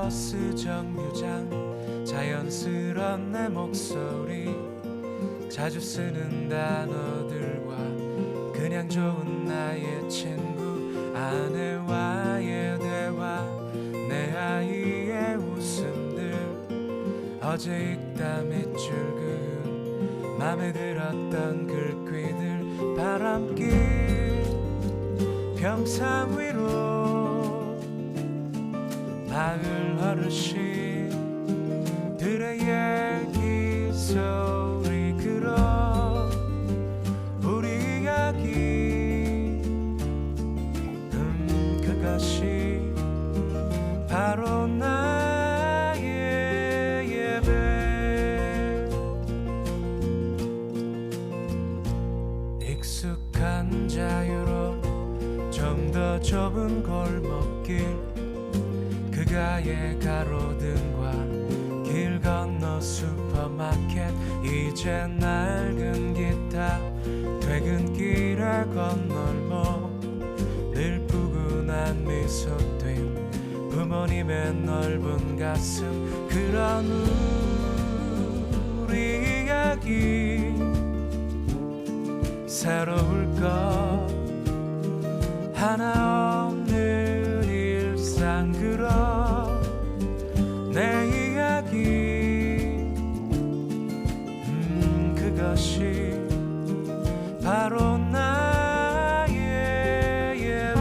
버스 정류장 자연스런 내 목소리 자주 쓰는 단어들과 그냥 좋은 나의 친구 아내와의 대화 내 아이의 웃음들 어제 읽다 밑줄 그은 맘에 들었던 글귀들 바람길 평상 위로 마을 어르신들의 얘기 소리 끌어 우리 이야기 그것이 바로 나의 예배 익숙한 자유로 좀 더 좁은 골목길 그가의 가로등과 길 건너 슈퍼마켓 이제 낡은 기타 퇴근길에 건널목 늘 푸근한 미소 띤 부모님의 넓은 가슴 그런 우리 이야기 새로울 것 하나 없는 일상 그러 내 이야기 그것이 바로 나의 예배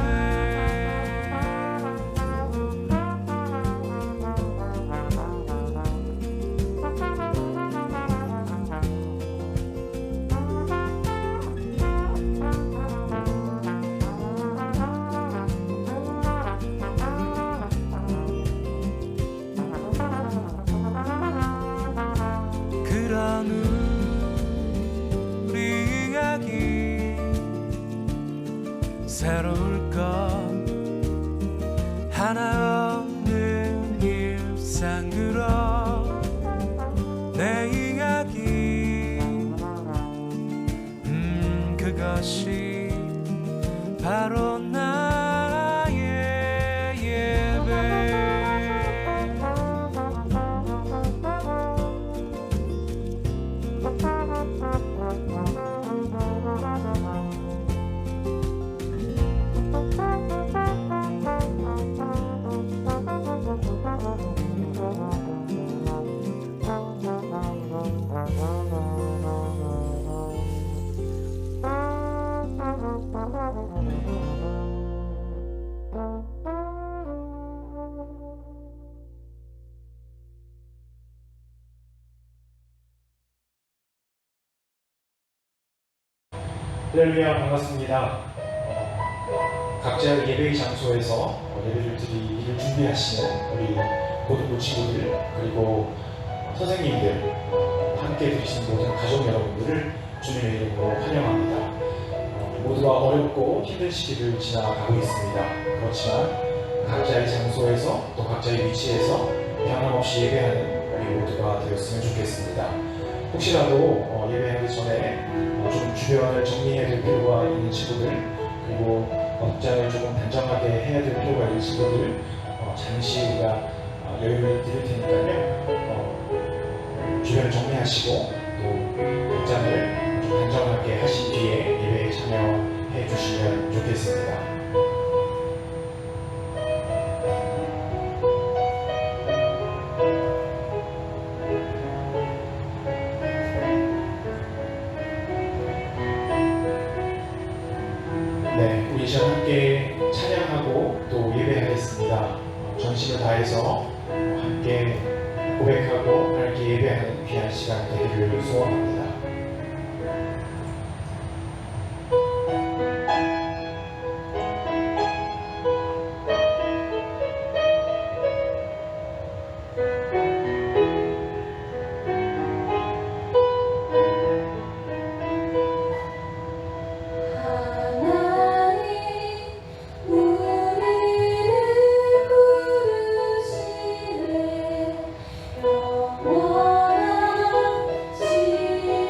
그런 우리 이야기 새로울 것 하나 없는 일상 그러 내 이야기 그것이 바로 나의 예배 할렐루야 반갑습니다. 각자 예배의 장소에서 예배를 드리기를 준비하시는 우리 고등부 친구들 그리고 선생님들 함께 드리신 모든 가족 여러분들을 주님의 이름으로 환영합니다. 모두가 어렵고 힘든 시기를 지나가고 있습니다. 그렇지만 각자의 장소에서 또 각자의 위치에서 변함없이 예배하는 우리 모두가 되었으면 좋겠습니다. 혹시라도 예배하기 전에 좀 주변을 정리해야 될 필요가 있는 친구들 그리고 복장을 조금 단정하게 해야 될 필요가 있는 친구들 잠시 우리가 여유를 드릴 테니까요. 주변을 정리하시고 또 복장을 좀 단정하게 하신 뒤에 예배에 참여해 주시면 좋겠습니다. 네, 우리 시간 함께 찬양하고 또 예배하겠습니다. 전심을 다해서 함께 고백하고 함께 예배하는 귀한 시간 되기를 소원합니다. 영원한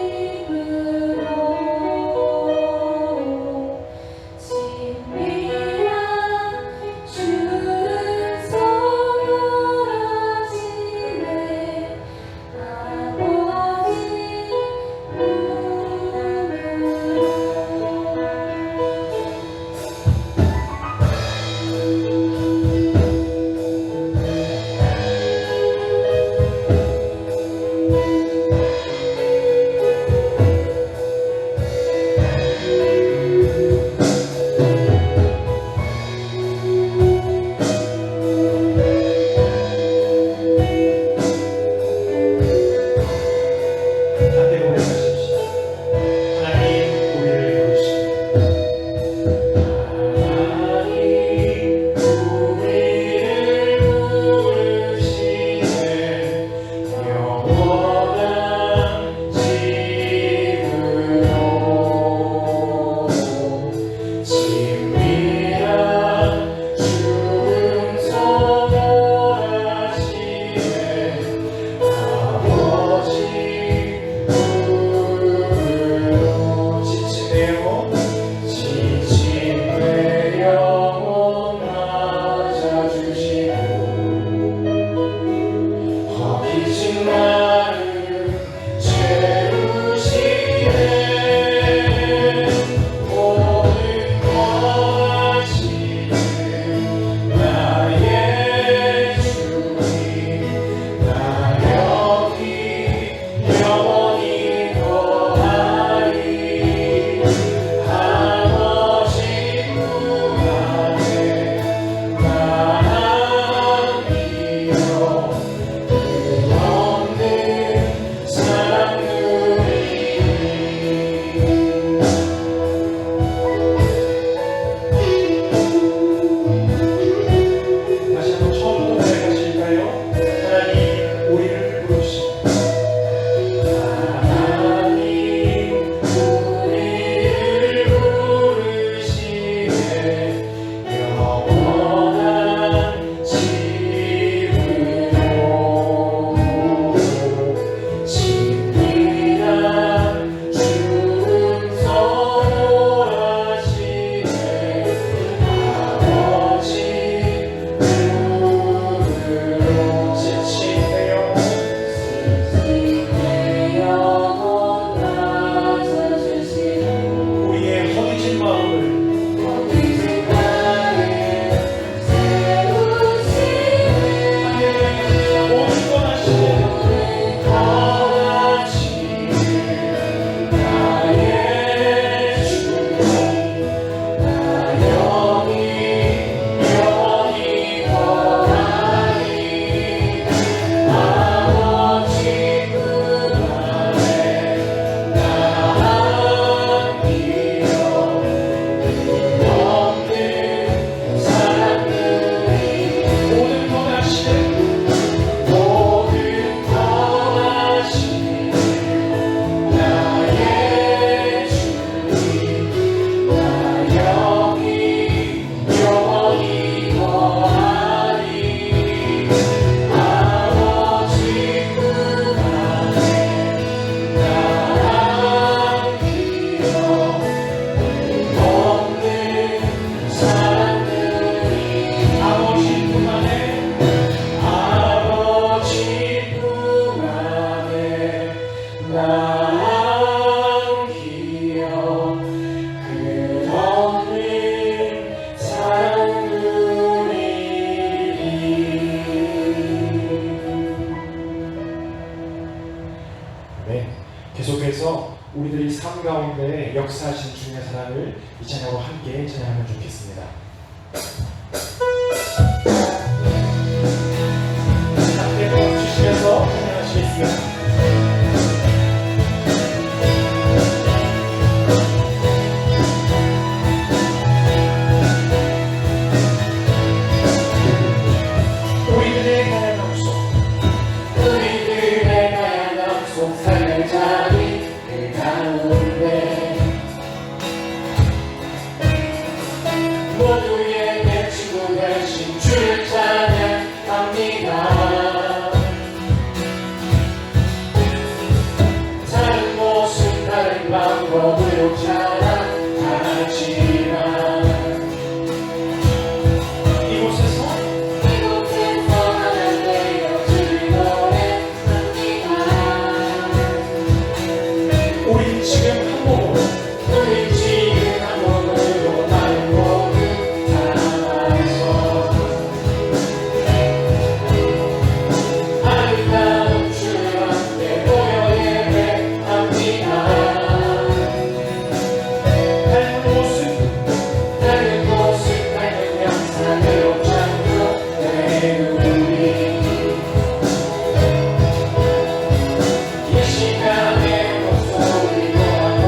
우리들이 삶 가운데 역사하신 주님의 사랑을 이 찬양으로 함께 찬양하면 좋겠습니다. 함께 주시면서 찬양하시겠습니다. 모두에게 친구 되신 주를 찬양합니다. 다른 모습 다른 방법으로 찬양하지만 이곳에서 하나님 되어 주를 노래합니다. 우린 지금 한 몸으로 이 시간에 목소리로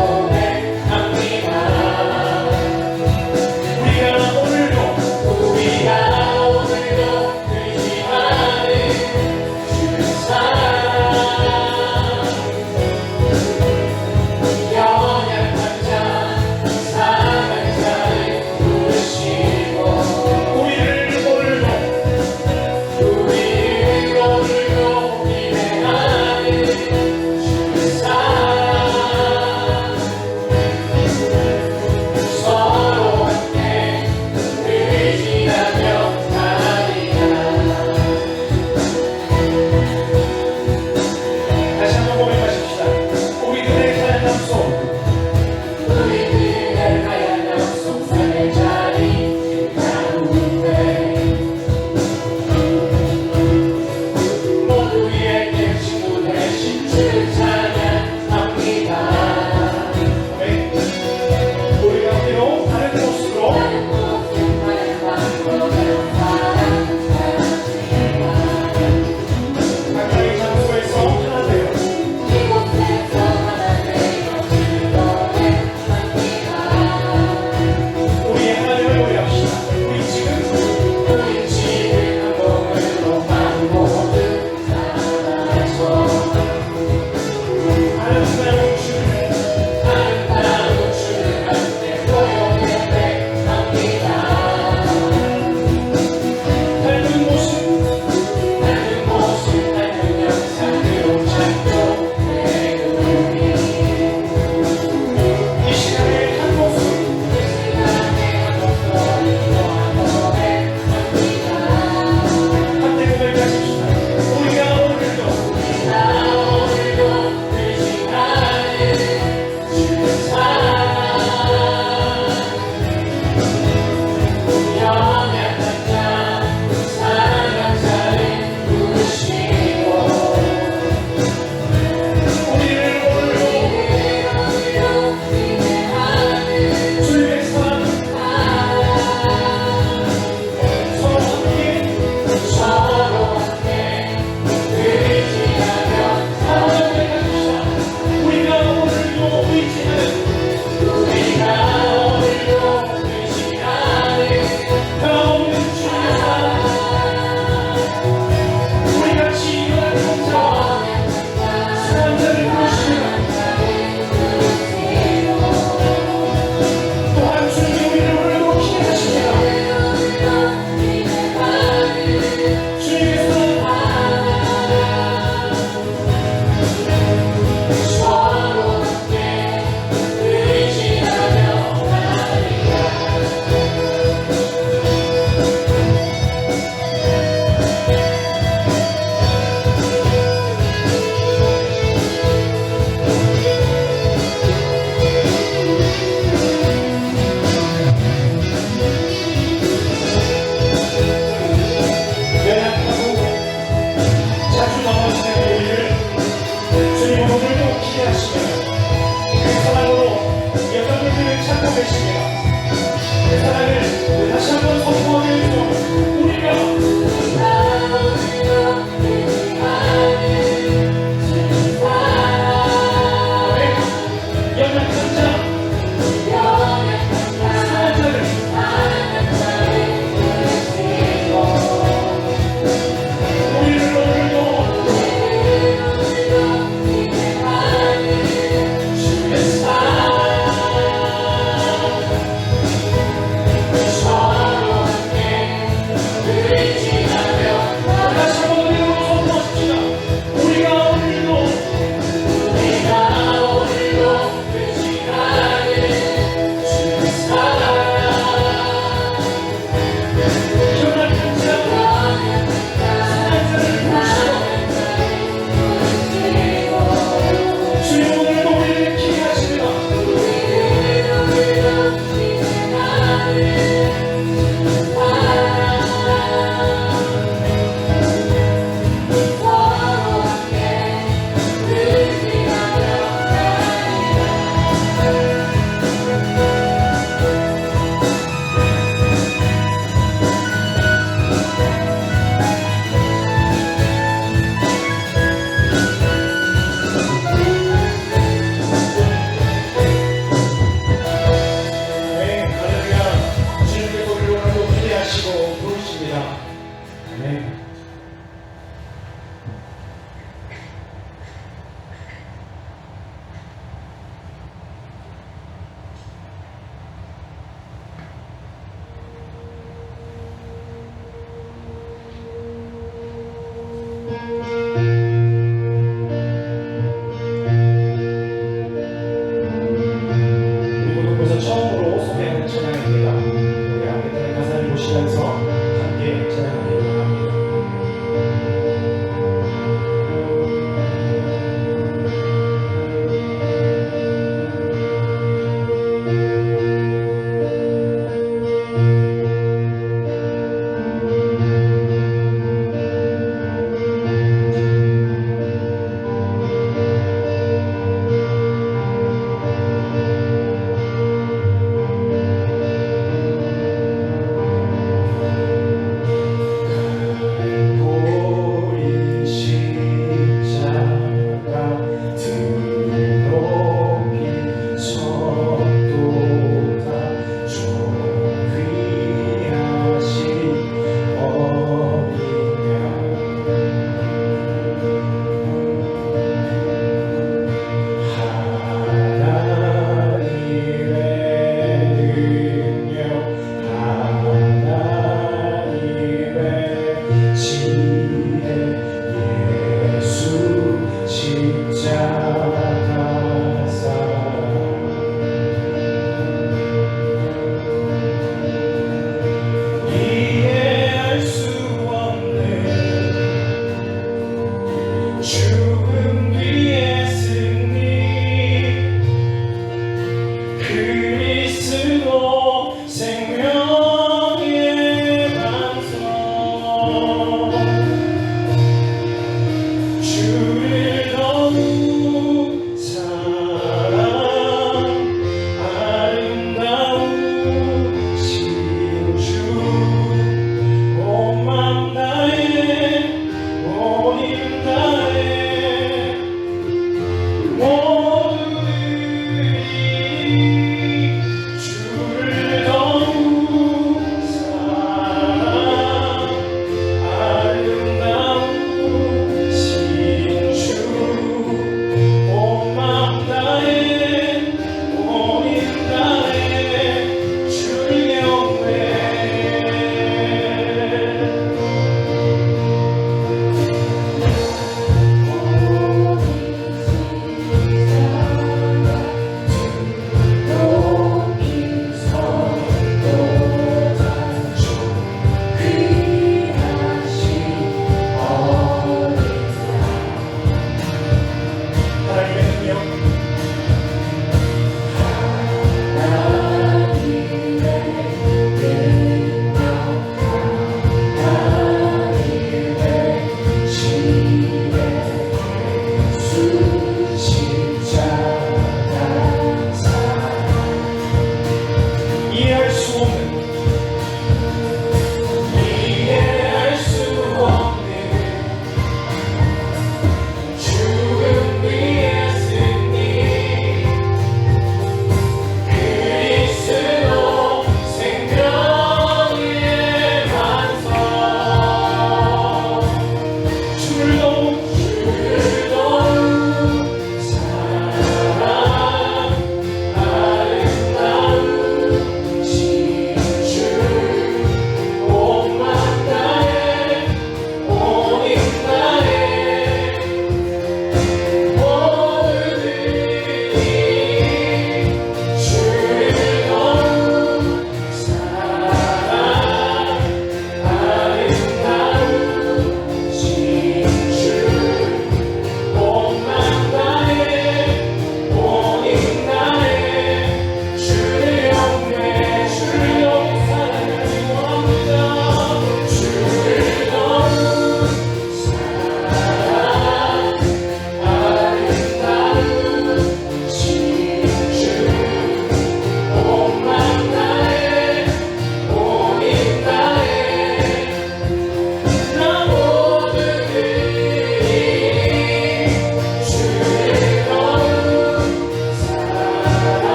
하나님을 찬양합니다. 우리 함께 가사를 보시면서 함께 찬양하기를 원합니다.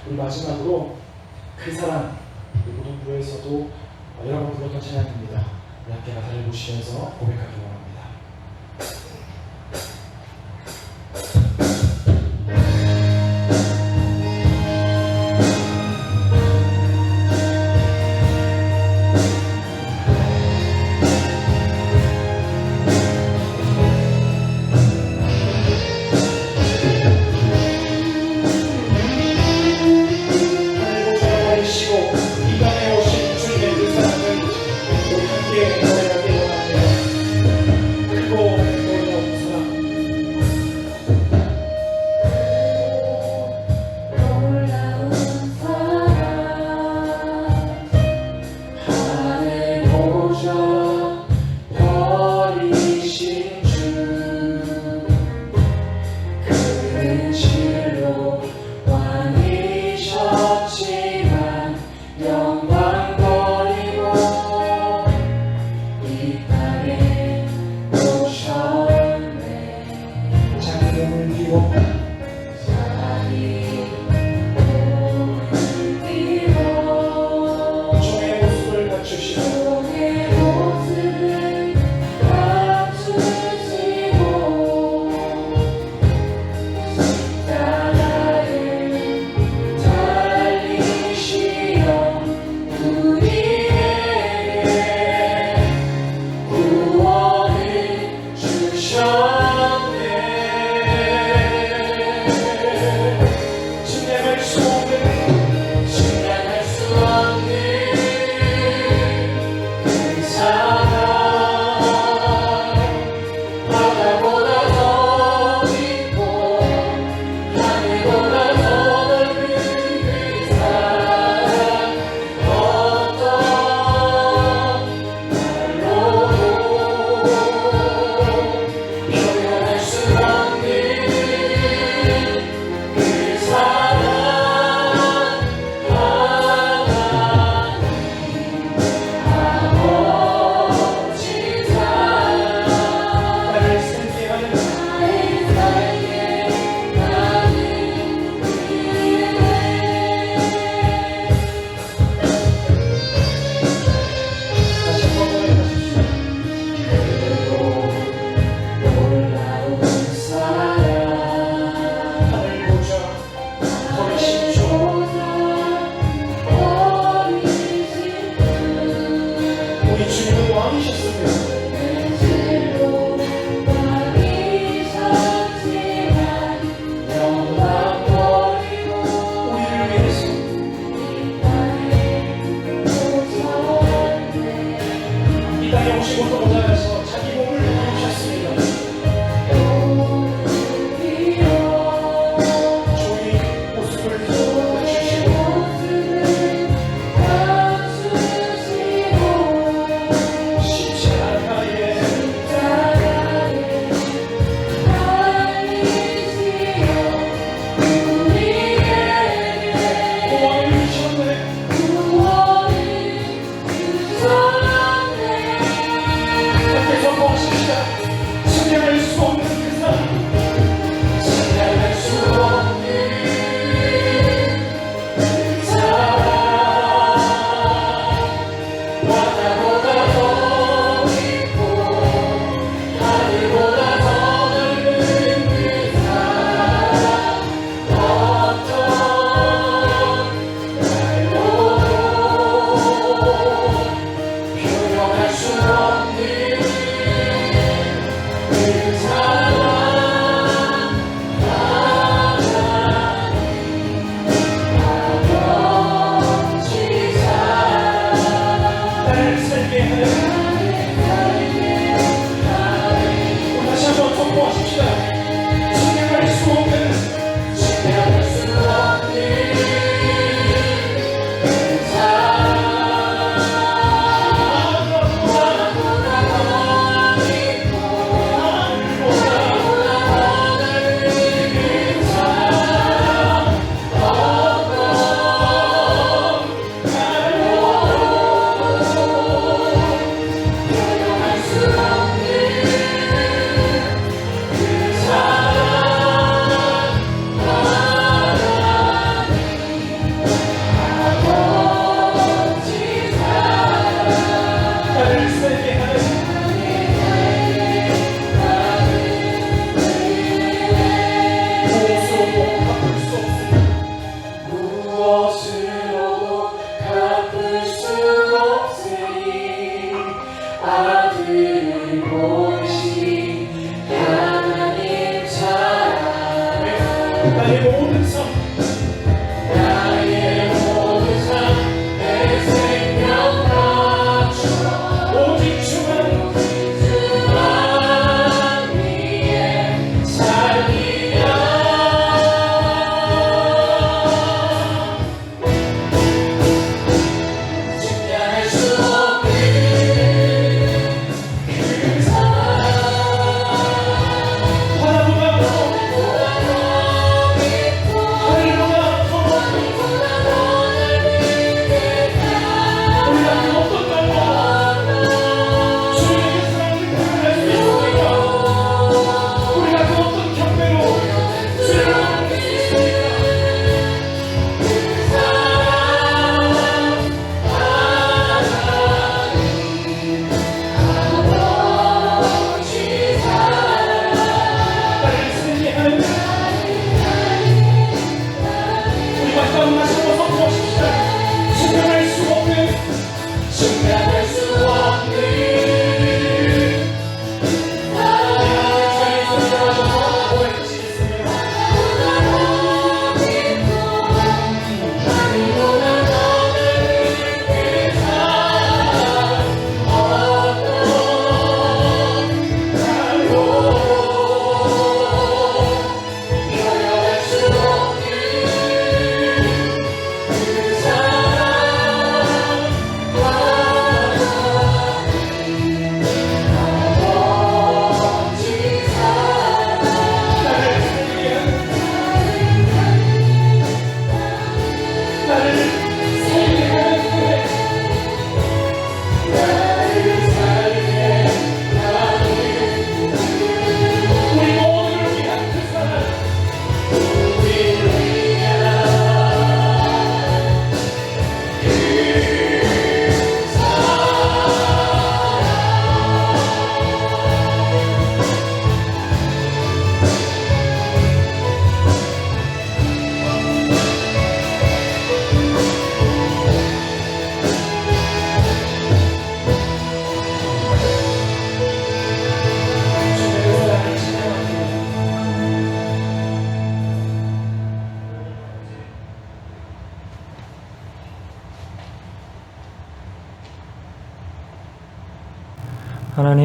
우리 마지막으로 그 사랑, 우리 고등부에서도 여러 번 불렀던 찬양입니다. 우리 함께 가사를 보시면서 고백하기 원합니다. 이 밤에 오신 주님의 그 사랑을 우리 함께 노래하기 원합니다.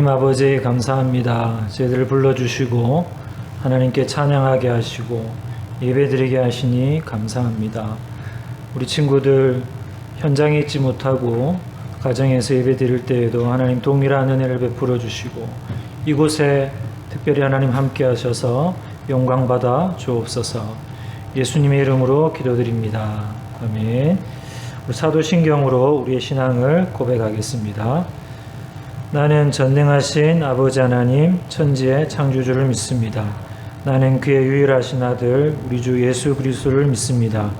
하나님 아버지 감사합니다. 저희들을 불러주시고 하나님께 찬양하게 하시고 예배드리게 하시니 감사합니다. 우리 친구들 현장에 있지 못하고 가정에서 예배드릴 때에도 하나님 동일한 은혜를 베풀어 주시고 이곳에 특별히 하나님 함께 하셔서 영광 받아 주옵소서. 예수님의 이름으로 기도드립니다. 아멘. 우리 사도신경으로 우리의 신앙을 고백하겠습니다. 나는 전능하신 아버지 하나님 천지의 창조주를 믿습니다. 나는 그의 유일하신 아들 우리 주 예수 그리스도를 믿습니다.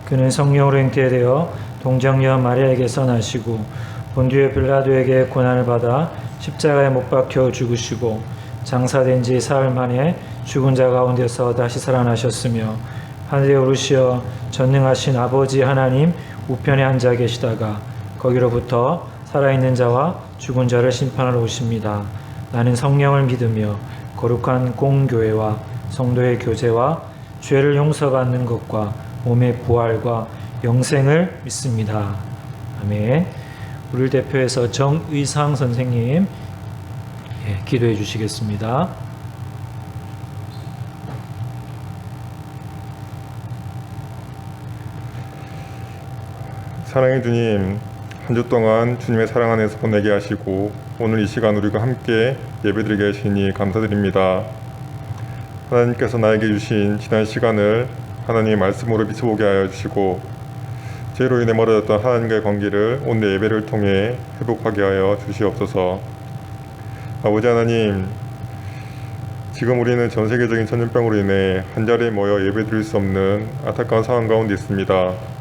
그는 성령으로 잉태되어 동정녀 마리아에게서 나시고 본디오 빌라도에게 고난을 받아 십자가에 못 박혀 죽으시고 장사된 지 사흘 만에 죽은 자 가운데서 다시 살아나셨으며 하늘에 오르시어 전능하신 아버지 하나님 우편에 앉아 계시다가 거기로부터 살아있는 자와 죽은 자를 심판하러 오십니다. 나는 성령을 믿으며 거룩한 공교회와 성도의 교제와 죄를 용서받는 것과 몸의 부활과 영생을 믿습니다. 아멘. 우리를 대표해서 정의상 선생님 기도해 주시겠습니다. 사랑의 주님, 한 주 동안 주님의 사랑 안에서 보내게 하시고 오늘 이 시간 우리가 함께 예배드리게 하시니 감사드립니다. 하나님께서 나에게 주신 지난 시간을 하나님의 말씀으로 비춰보게 하여 주시고 죄로 인해 멀어졌던 하나님과의 관계를 오늘 예배를 통해 회복하게 하여 주시옵소서. 아버지 하나님, 지금 우리는 전 세계적인 전염병으로 인해 한자리에 모여 예배드릴 수 없는 안타까운 상황 가운데 있습니다.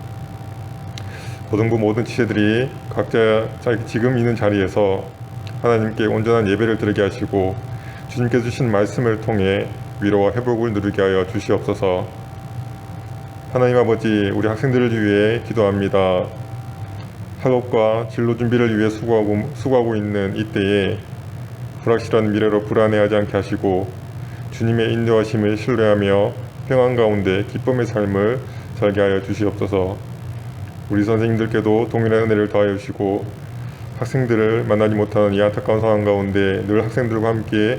고등부 모든 지체들이 각자 지금 있는 자리에서 하나님께 온전한 예배를 드리게 하시고 주님께서 주신 말씀을 통해 위로와 회복을 누리게 하여 주시옵소서. 하나님 아버지, 우리 학생들을 위해 기도합니다. 학업과 진로 준비를 위해 수고하고 있는 이때에 불확실한 미래로 불안해하지 않게 하시고 주님의 인도하심을 신뢰하며 평안 가운데 기쁨의 삶을 살게 하여 주시옵소서. 우리 선생님들께도 동일한 은혜를 더하여 주시고 학생들을 만나지 못하는 이 안타까운 상황 가운데 늘 학생들과 함께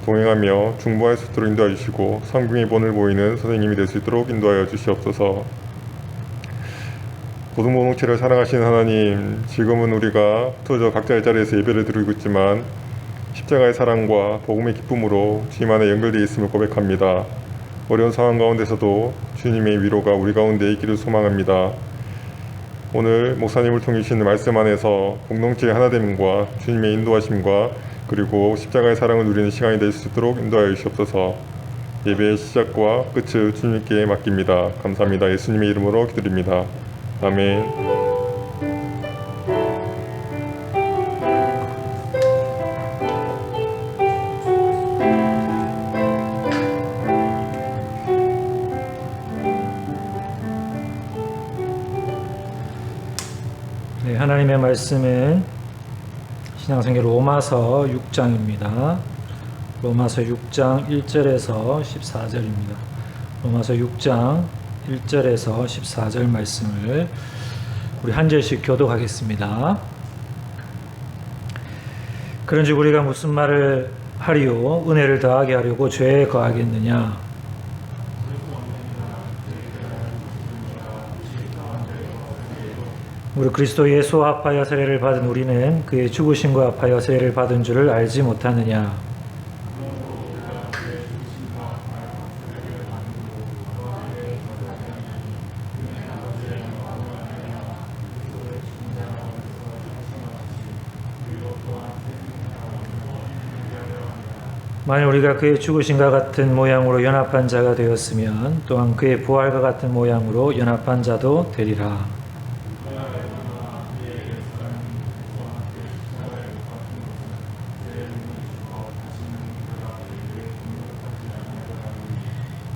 동행하며 중보할 수 있도록 인도하여 주시고 성경의 본을 보이는 선생님이 될 수 있도록 인도하여 주시옵소서. 고등부 공동체를 사랑하시는 하나님, 지금은 우리가 흩어져 각자의 자리에서 예배를 드리고 있지만 십자가의 사랑과 복음의 기쁨으로 주님 안에 연결되어 있음을 고백합니다. 어려운 상황 가운데서도 주님의 위로가 우리 가운데 있기를 소망합니다. 오늘 목사님을 통해 주시는 말씀 안에서 공동체의 하나됨과 주님의 인도하심과 그리고 십자가의 사랑을 누리는 시간이 될 수 있도록 인도하여 주시옵소서. 예배의 시작과 끝을 주님께 맡깁니다. 감사합니다. 예수님의 이름으로 기도드립니다. 아멘. 네, 하나님의 말씀은 신앙성경 로마서 6장입니다. 로마서 6장 1절에서 14절입니다. 로마서 6장 1절에서 14절 말씀을 우리 한 절씩 교독하겠습니다. 그런즉 우리가 무슨 말을 하리요? 은혜를 더하게 하려고 죄에 거하겠느냐? 우리 그리스도 예수와 합하여 세례를 받은 우리는 그의 죽으심과 합하여 세례를 받은 줄을 알지 못하느냐? 만일 우리가 그의 죽으심과 같은 모양으로 연합한 자가 되었으면 또한 그의 부활과 같은 모양으로 연합한 자도 되리라.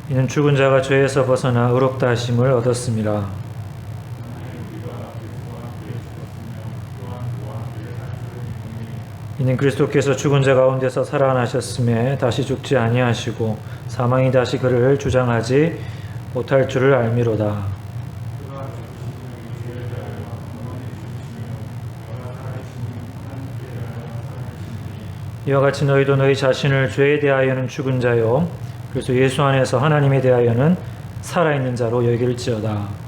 이는 죽은 자가 죄에서 벗어나 의롭다 하심을 얻었습니다. 이는 그리스도께서 죽은 자 가운데서 살아나셨음에 다시 죽지 아니하시고 사망이 다시 그를 주장하지 못할 줄을 알미로다. 이와 같이 너희도 너희 자신을 죄에 대하여는 죽은 자요 그래서 예수 안에서 하나님에 대하여는 살아있는 자로 여길지어다.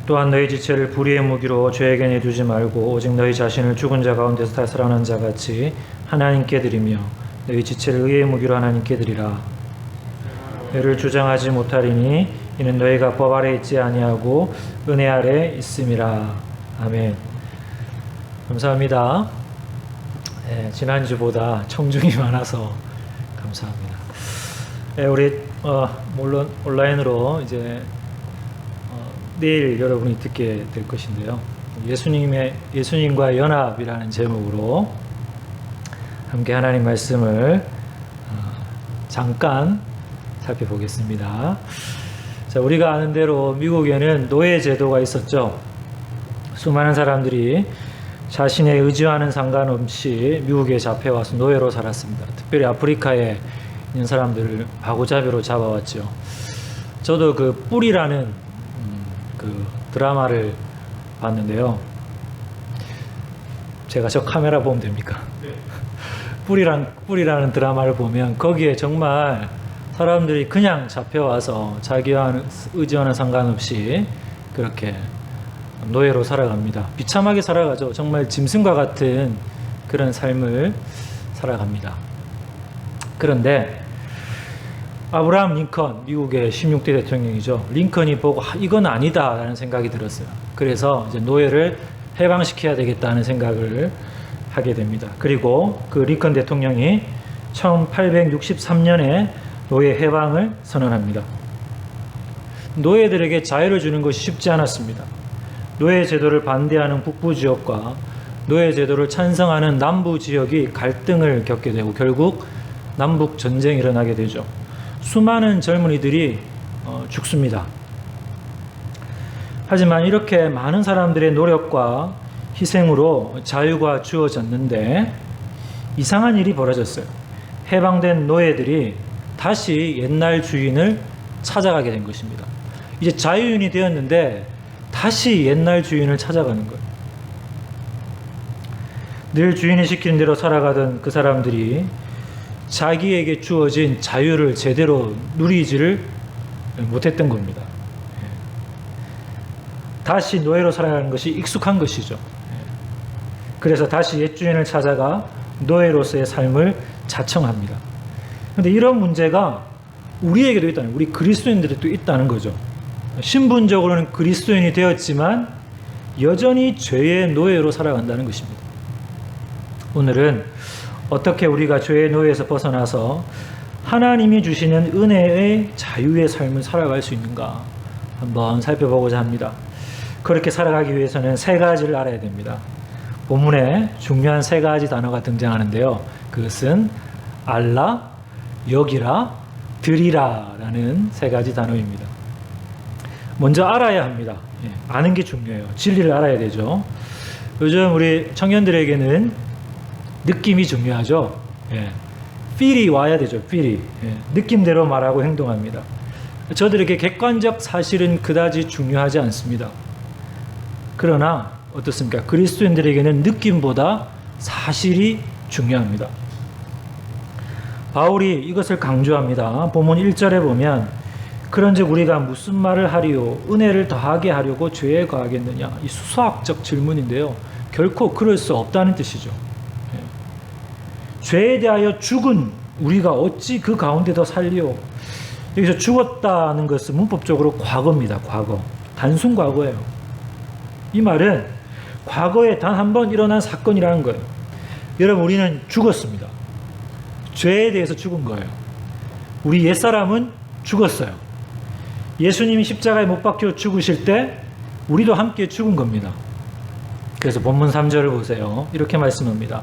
또한 너희 지체를 불의의 무기로 죄에게 내두지 말고 오직 너희 자신을 죽은 자 가운데서 다 살아난 자 같이 하나님께 드리며 너희 지체를 의의 무기로 하나님께 드리라. 죄를 주장하지 못하리니 이는 너희가 법 아래 있지 아니하고 은혜 아래 있음이라. 아멘. 감사합니다. 네, 지난주보다 청중이 많아서 감사합니다. 네, 우리 물론 온라인으로 이제 내일 여러분이 듣게 될 것인데요. 예수님과 연합이라는 제목으로 함께 하나님 말씀을 잠깐 살펴보겠습니다. 자, 우리가 아는 대로 미국에는 노예 제도가 있었죠. 수많은 사람들이 자신의 의지와는 상관없이 미국에 잡혀와서 노예로 살았습니다. 특별히 아프리카에 있는 사람들을 바구잡이로 잡아왔죠. 저도 그 뿔이라는 그 드라마를 봤는데요. 제가 저 카메라 보면 됩니까? 네. 뿔이라는 드라마를 보면 거기에 정말 사람들이 그냥 잡혀와서 자기와 의지와는 상관없이 그렇게 노예로 살아갑니다. 비참하게 살아가죠. 정말 짐승과 같은 그런 삶을 살아갑니다. 그런데 아브라함 링컨, 미국의 16대 대통령이죠. 링컨이 보고 이건 아니다라는 생각이 들었어요. 그래서 이제 노예를 해방시켜야 되겠다는 생각을 하게 됩니다. 그리고 그 링컨 대통령이 1863년에 노예 해방을 선언합니다. 노예들에게 자유를 주는 것이 쉽지 않았습니다. 노예 제도를 반대하는 북부 지역과 노예 제도를 찬성하는 남부 지역이 갈등을 겪게 되고 결국 남북 전쟁이 일어나게 되죠. 수많은 젊은이들이 죽습니다. 하지만 이렇게 많은 사람들의 노력과 희생으로 자유가 주어졌는데 이상한 일이 벌어졌어요. 해방된 노예들이 다시 옛날 주인을 찾아가게 된 것입니다. 이제 자유인이 되었는데 다시 옛날 주인을 찾아가는 거예요. 늘 주인이 시키는 대로 살아가던 그 사람들이 자기에게 주어진 자유를 제대로 누리지를 못했던 겁니다. 다시 노예로 살아가는 것이 익숙한 것이죠. 그래서 다시 옛 주인을 찾아가 노예로서의 삶을 자청합니다. 그런데 이런 문제가 우리에게도 있다는, 우리 그리스도인들에도 있다는 거죠. 신분적으로는 그리스도인이 되었지만 여전히 죄의 노예로 살아간다는 것입니다. 오늘은 어떻게 우리가 죄의 노예에서 벗어나서 하나님이 주시는 은혜의 자유의 삶을 살아갈 수 있는가 한번 살펴보고자 합니다. 그렇게 살아가기 위해서는 세 가지를 알아야 됩니다. 본문에 중요한 세 가지 단어가 등장하는데요. 그것은 알라, 여기라, 드리라 라는 세 가지 단어입니다. 먼저 알아야 합니다. 아는 게 중요해요. 진리를 알아야 되죠. 요즘 우리 청년들에게는 느낌이 중요하죠. 필이 와야 되죠. 필이. 느낌대로 말하고 행동합니다. 저들에게 객관적 사실은 그다지 중요하지 않습니다. 그러나 어떻습니까? 그리스도인들에게는 느낌보다 사실이 중요합니다. 바울이 이것을 강조합니다. 본문 1절에 보면 그런즉 우리가 무슨 말을 하리요? 은혜를 더하게 하려고 죄에 거하겠느냐? 이 수학적 질문인데요. 결코 그럴 수 없다는 뜻이죠. 죄에 대하여 죽은 우리가 어찌 그 가운데 더 살리요? 여기서 죽었다는 것은 문법적으로 과거입니다. 과거. 단순 과거예요. 이 말은 과거에 단 한 번 일어난 사건이라는 거예요. 여러분, 우리는 죽었습니다. 죄에 대해서 죽은 거예요. 우리 옛사람은 죽었어요. 예수님이 십자가에 못 박혀 죽으실 때 우리도 함께 죽은 겁니다. 그래서 본문 3절을 보세요. 이렇게 말씀합니다.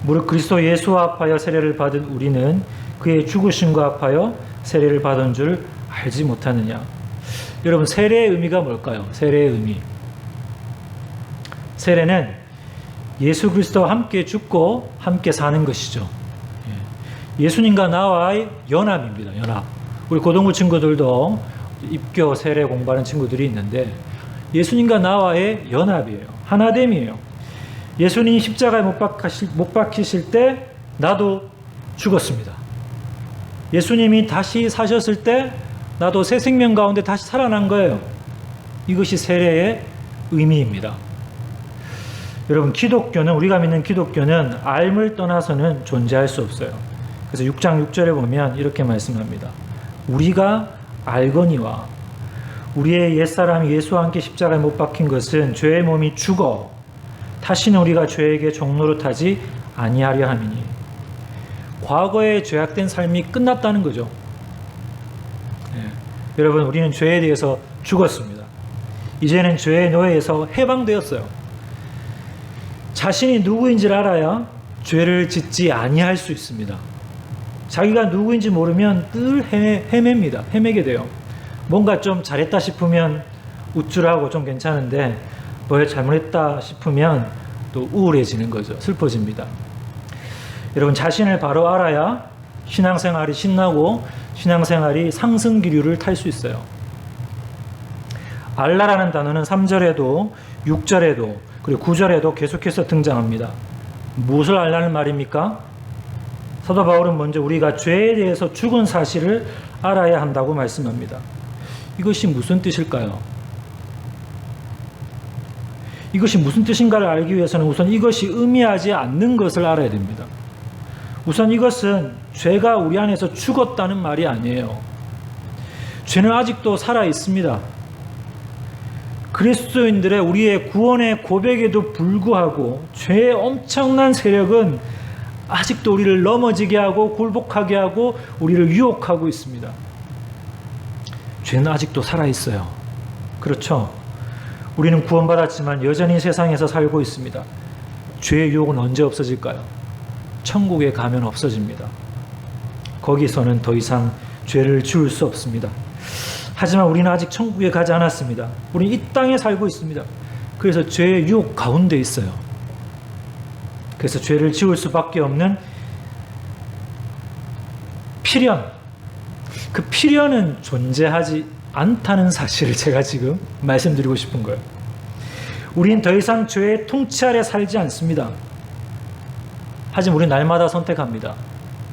무릇 그리스도 예수와 합하여 세례를 받은 우리는 그의 죽으심과 합하여 세례를 받은 줄 알지 못하느냐. 여러분, 세례의 의미가 뭘까요? 세례의 의미. 세례는 예수 그리스도와 함께 죽고 함께 사는 것이죠. 예수님과 나와의 연합입니다. 연합. 우리 고등부 친구들도 입교 세례 공부하는 친구들이 있는데 예수님과 나와의 연합이에요. 하나됨이에요. 예수님이 십자가에 못 박히실 때 나도 죽었습니다. 예수님이 다시 사셨을 때 나도 새 생명 가운데 다시 살아난 거예요. 이것이 세례의 의미입니다. 여러분, 기독교는, 우리가 믿는 기독교는 알을 떠나서는 존재할 수 없어요. 그래서 6장 6절에 보면 이렇게 말씀합니다. 우리가 알거니와 우리의 옛사람이 예수와 함께 십자가에 못 박힌 것은 죄의 몸이 죽어 다시는 우리가 죄에게 종노릇하지 아니하려 함이니. 과거의 죄악된 삶이 끝났다는 거죠. 여러분, 우리는 죄에 대해서 죽었습니다. 이제는 죄의 노예에서 해방되었어요. 자신이 누구인지를 알아야 죄를 짓지 아니할 수 있습니다. 자기가 누구인지 모르면 늘 헤맵니다. 헤매게 돼요. 뭔가 좀 잘했다 싶으면 우쭐하고 좀 괜찮은데 뭘 잘못했다 싶으면 또 우울해지는 거죠. 슬퍼집니다. 여러분, 자신을 바로 알아야 신앙생활이 신나고 신앙생활이 상승 기류를 탈 수 있어요. 알라라는 단어는 3절에도 6절에도 그리고 9절에도 계속해서 등장합니다. 무엇을 알라는 말입니까? 사도 바울은 먼저 우리가 죄에 대해서 죽은 사실을 알아야 한다고 말씀합니다. 이것이 무슨 뜻일까요? 이것이 무슨 뜻인가를 알기 위해서는 우선 이것이 의미하지 않는 것을 알아야 됩니다. 우선 이것은 죄가 우리 안에서 죽었다는 말이 아니에요. 죄는 아직도 살아 있습니다. 그리스도인들의 우리의 구원의 고백에도 불구하고 죄의 엄청난 세력은 아직도 우리를 넘어지게 하고 굴복하게 하고 우리를 유혹하고 있습니다. 죄는 아직도 살아 있어요. 그렇죠? 우리는 구원받았지만 여전히 세상에서 살고 있습니다. 죄의 유혹은 언제 없어질까요? 천국에 가면 없어집니다. 거기서는 더 이상 죄를 지을 수 없습니다. 하지만 우리는 아직 천국에 가지 않았습니다. 우리는 이 땅에 살고 있습니다. 그래서 죄의 유혹 가운데 있어요. 그래서 죄를 지을 수밖에 없는 필연, 그 필연은 존재하지 않다는 사실을 제가 지금 말씀드리고 싶은 거예요. 우리는 더 이상 죄의 통치 아래 살지 않습니다. 하지만 우리는 날마다 선택합니다.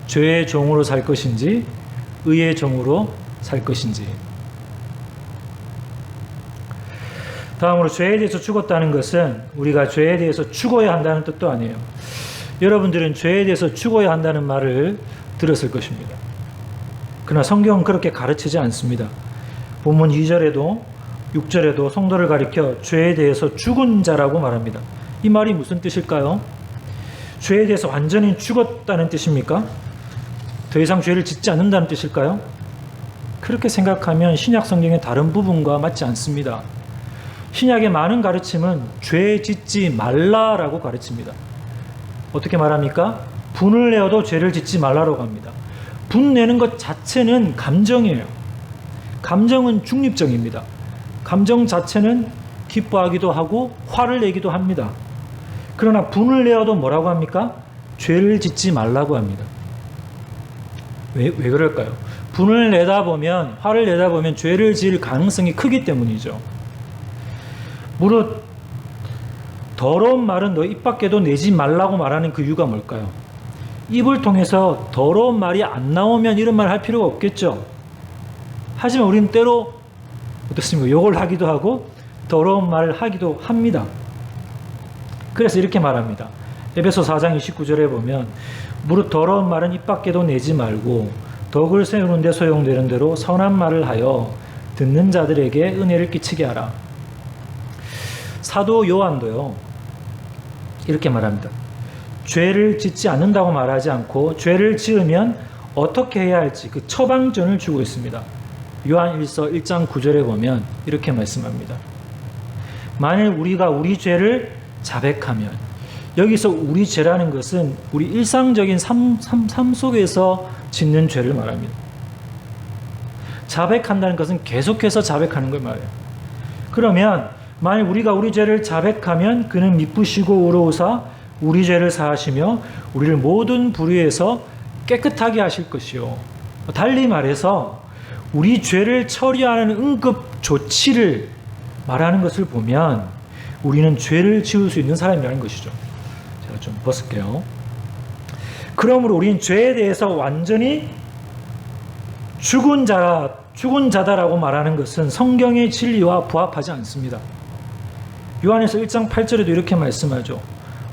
죄의 종으로 살 것인지 의의 종으로 살 것인지. 다음으로 죄에 대해서 죽었다는 것은 우리가 죄에 대해서 죽어야 한다는 뜻도 아니에요. 여러분들은 죄에 대해서 죽어야 한다는 말을 들었을 것입니다. 그러나 성경은 그렇게 가르치지 않습니다. 본문 2절에도 6절에도 성도를 가리켜 죄에 대해서 죽은 자라고 말합니다. 이 말이 무슨 뜻일까요? 죄에 대해서 완전히 죽었다는 뜻입니까? 더 이상 죄를 짓지 않는다는 뜻일까요? 그렇게 생각하면 신약 성경의 다른 부분과 맞지 않습니다. 신약의 많은 가르침은 죄 짓지 말라라고 가르칩니다. 어떻게 말합니까? 분을 내어도 죄를 짓지 말라고 합니다. 분 내는 것 자체는 감정이에요. 감정은 중립적입니다. 감정 자체는 기뻐하기도 하고 화를 내기도 합니다. 그러나 분을 내어도 뭐라고 합니까? 죄를 짓지 말라고 합니다. 왜 그럴까요? 분을 내다 보면, 화를 내다 보면 죄를 지을 가능성이 크기 때문이죠. 무릇 더러운 말은 너 입 밖에도 내지 말라고 말하는 그 이유가 뭘까요? 입을 통해서 더러운 말이 안 나오면 이런 말 할 필요가 없겠죠. 하지만 우리는 때로 어떻습니까? 욕을 하기도 하고 더러운 말을 하기도 합니다. 그래서 이렇게 말합니다. 에베소 4장 29절에 보면 무릇 더러운 말은 입 밖에도 내지 말고 덕을 세우는 데 소용되는 대로 선한 말을 하여 듣는 자들에게 은혜를 끼치게 하라. 사도 요한도요, 이렇게 말합니다. 죄를 짓지 않는다고 말하지 않고 죄를 지으면 어떻게 해야 할지 그 처방전을 주고 있습니다. 요한 1서 1장 9절에 보면 이렇게 말씀합니다. 만일 우리가 우리 죄를 자백하면, 여기서 우리 죄라는 것은 우리 일상적인 삶 속에서 짓는 죄를 말합니다. 자백한다는 것은 계속해서 자백하는 걸 말해요. 그러면 만일 우리가 우리 죄를 자백하면 그는 미쁘시고 의로우사 우리 죄를 사하시며 우리를 모든 불의에서 깨끗하게 하실 것이요. 달리 말해서 우리 죄를 처리하는 응급 조치를 말하는 것을 보면 우리는 죄를 지을 수 있는 사람이라는 것이죠. 제가 좀 벗을게요. 그러므로 우리는 죄에 대해서 완전히 죽은 자다라고 말하는 것은 성경의 진리와 부합하지 않습니다. 요한에서 1장 8절에도 이렇게 말씀하죠.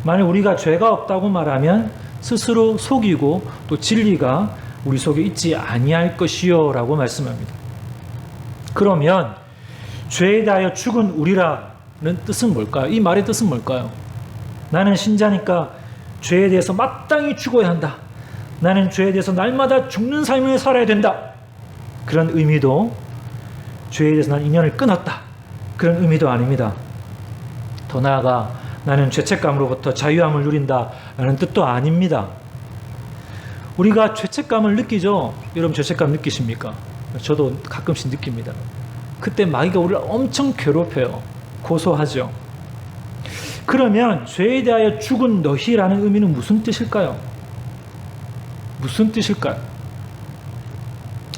만약 우리가 죄가 없다고 말하면 스스로 속이고 또 진리가 우리 속에 있지 아니할 것이요 라고 말씀합니다. 그러면 죄에 대하여 죽은 우리라는 뜻은 뭘까요? 이 말의 뜻은 뭘까요? 나는 신자니까 죄에 대해서 마땅히 죽어야 한다. 나는 죄에 대해서 날마다 죽는 삶을 살아야 된다. 그런 의미도, 죄에 대해서 난 인연을 끊었다. 그런 의미도 아닙니다. 더 나아가 나는 죄책감으로부터 자유함을 누린다라는 뜻도 아닙니다. 우리가 죄책감을 느끼죠? 여러분 죄책감 느끼십니까? 저도 가끔씩 느낍니다. 그때 마귀가 우리를 엄청 괴롭혀요. 고소하죠. 그러면 죄에 대하여 죽은 너희라는 의미는 무슨 뜻일까요? 무슨 뜻일까요?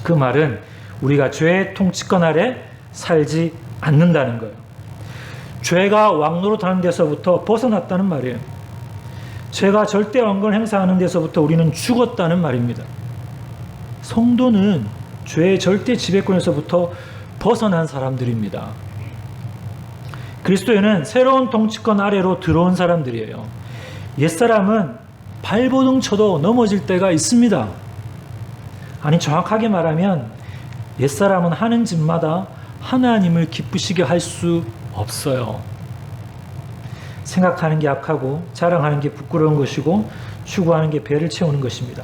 그 말은 우리가 죄의 통치권 아래 살지 않는다는 거예요. 죄가 왕노릇하는 데서부터 벗어났다는 말이에요. 죄가 절대 왕권을 행사하는 데서부터 우리는 죽었다는 말입니다. 성도는 죄의 절대 지배권에서부터 벗어난 사람들입니다. 그리스도인은 새로운 통치권 아래로 들어온 사람들이에요. 옛사람은 발버둥 쳐도 넘어질 때가 있습니다. 아니 정확하게 말하면 옛사람은 하는 짓마다 하나님을 기쁘시게 할 수 없어요. 생각하는 게 악하고 자랑하는 게 부끄러운 것이고 추구하는 게 배를 채우는 것입니다.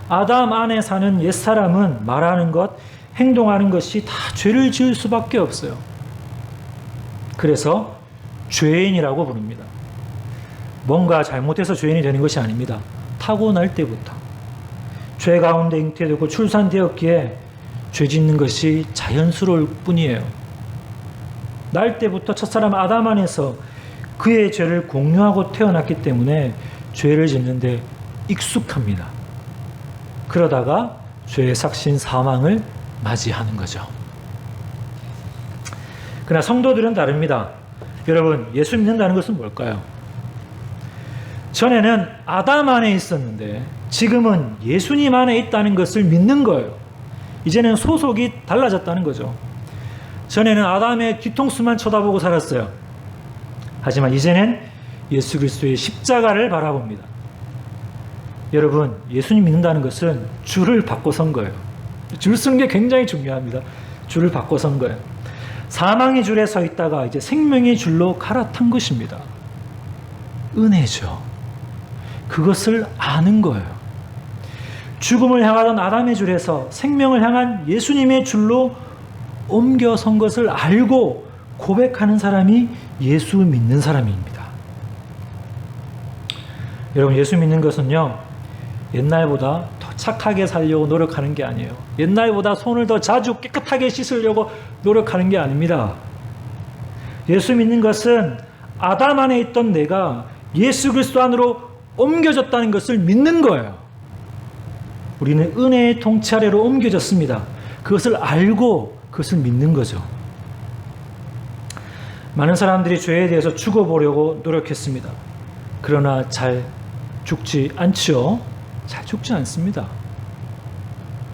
아담 안에 사는 옛사람은 말하는 것, 행동하는 것이 다 죄를 지을 수밖에 없어요. 그래서 죄인이라고 부릅니다. 뭔가 잘못해서 죄인이 되는 것이 아닙니다. 타고날 때부터. 죄 가운데 잉태되고 출산되었기에 죄 짓는 것이 자연스러울 뿐이에요. 날 때부터 첫사람 아담 안에서 그의 죄를 공유하고 태어났기 때문에 죄를 짓는데 익숙합니다. 그러다가 죄의 삭신 사망을 맞이하는 거죠. 그러나 성도들은 다릅니다. 여러분, 예수 믿는다는 것은 뭘까요? 전에는 아담 안에 있었는데 지금은 예수님 안에 있다는 것을 믿는 거예요. 이제는 소속이 달라졌다는 거죠. 전에는 아담의 뒤통수만 쳐다보고 살았어요. 하지만 이제는 예수 그리스도의 십자가를 바라봅니다. 여러분, 예수님 믿는다는 것은 줄을 바꿔 선 거예요. 줄 서는 게 굉장히 중요합니다. 줄을 바꿔 선 거예요. 사망의 줄에 서 있다가 이제 생명의 줄로 갈아탄 것입니다. 은혜죠. 그것을 아는 거예요. 죽음을 향하던 아담의 줄에서 생명을 향한 예수님의 줄로 옮겨선 것을 알고 고백하는 사람이 예수 믿는 사람입니다. 여러분, 예수 믿는 것은요, 옛날보다 더 착하게 살려고 노력하는 게 아니에요. 옛날보다 손을 더 자주 깨끗하게 씻으려고 노력하는 게 아닙니다. 예수 믿는 것은 아담 안에 있던 내가 예수 그리스도 안으로 옮겨졌다는 것을 믿는 거예요. 우리는 은혜의 통치 아래로 옮겨졌습니다. 그것을 알고 그것을 믿는 거죠. 많은 사람들이 죄에 대해서 죽어보려고 노력했습니다. 그러나 잘 죽지 않죠. 잘 죽지 않습니다.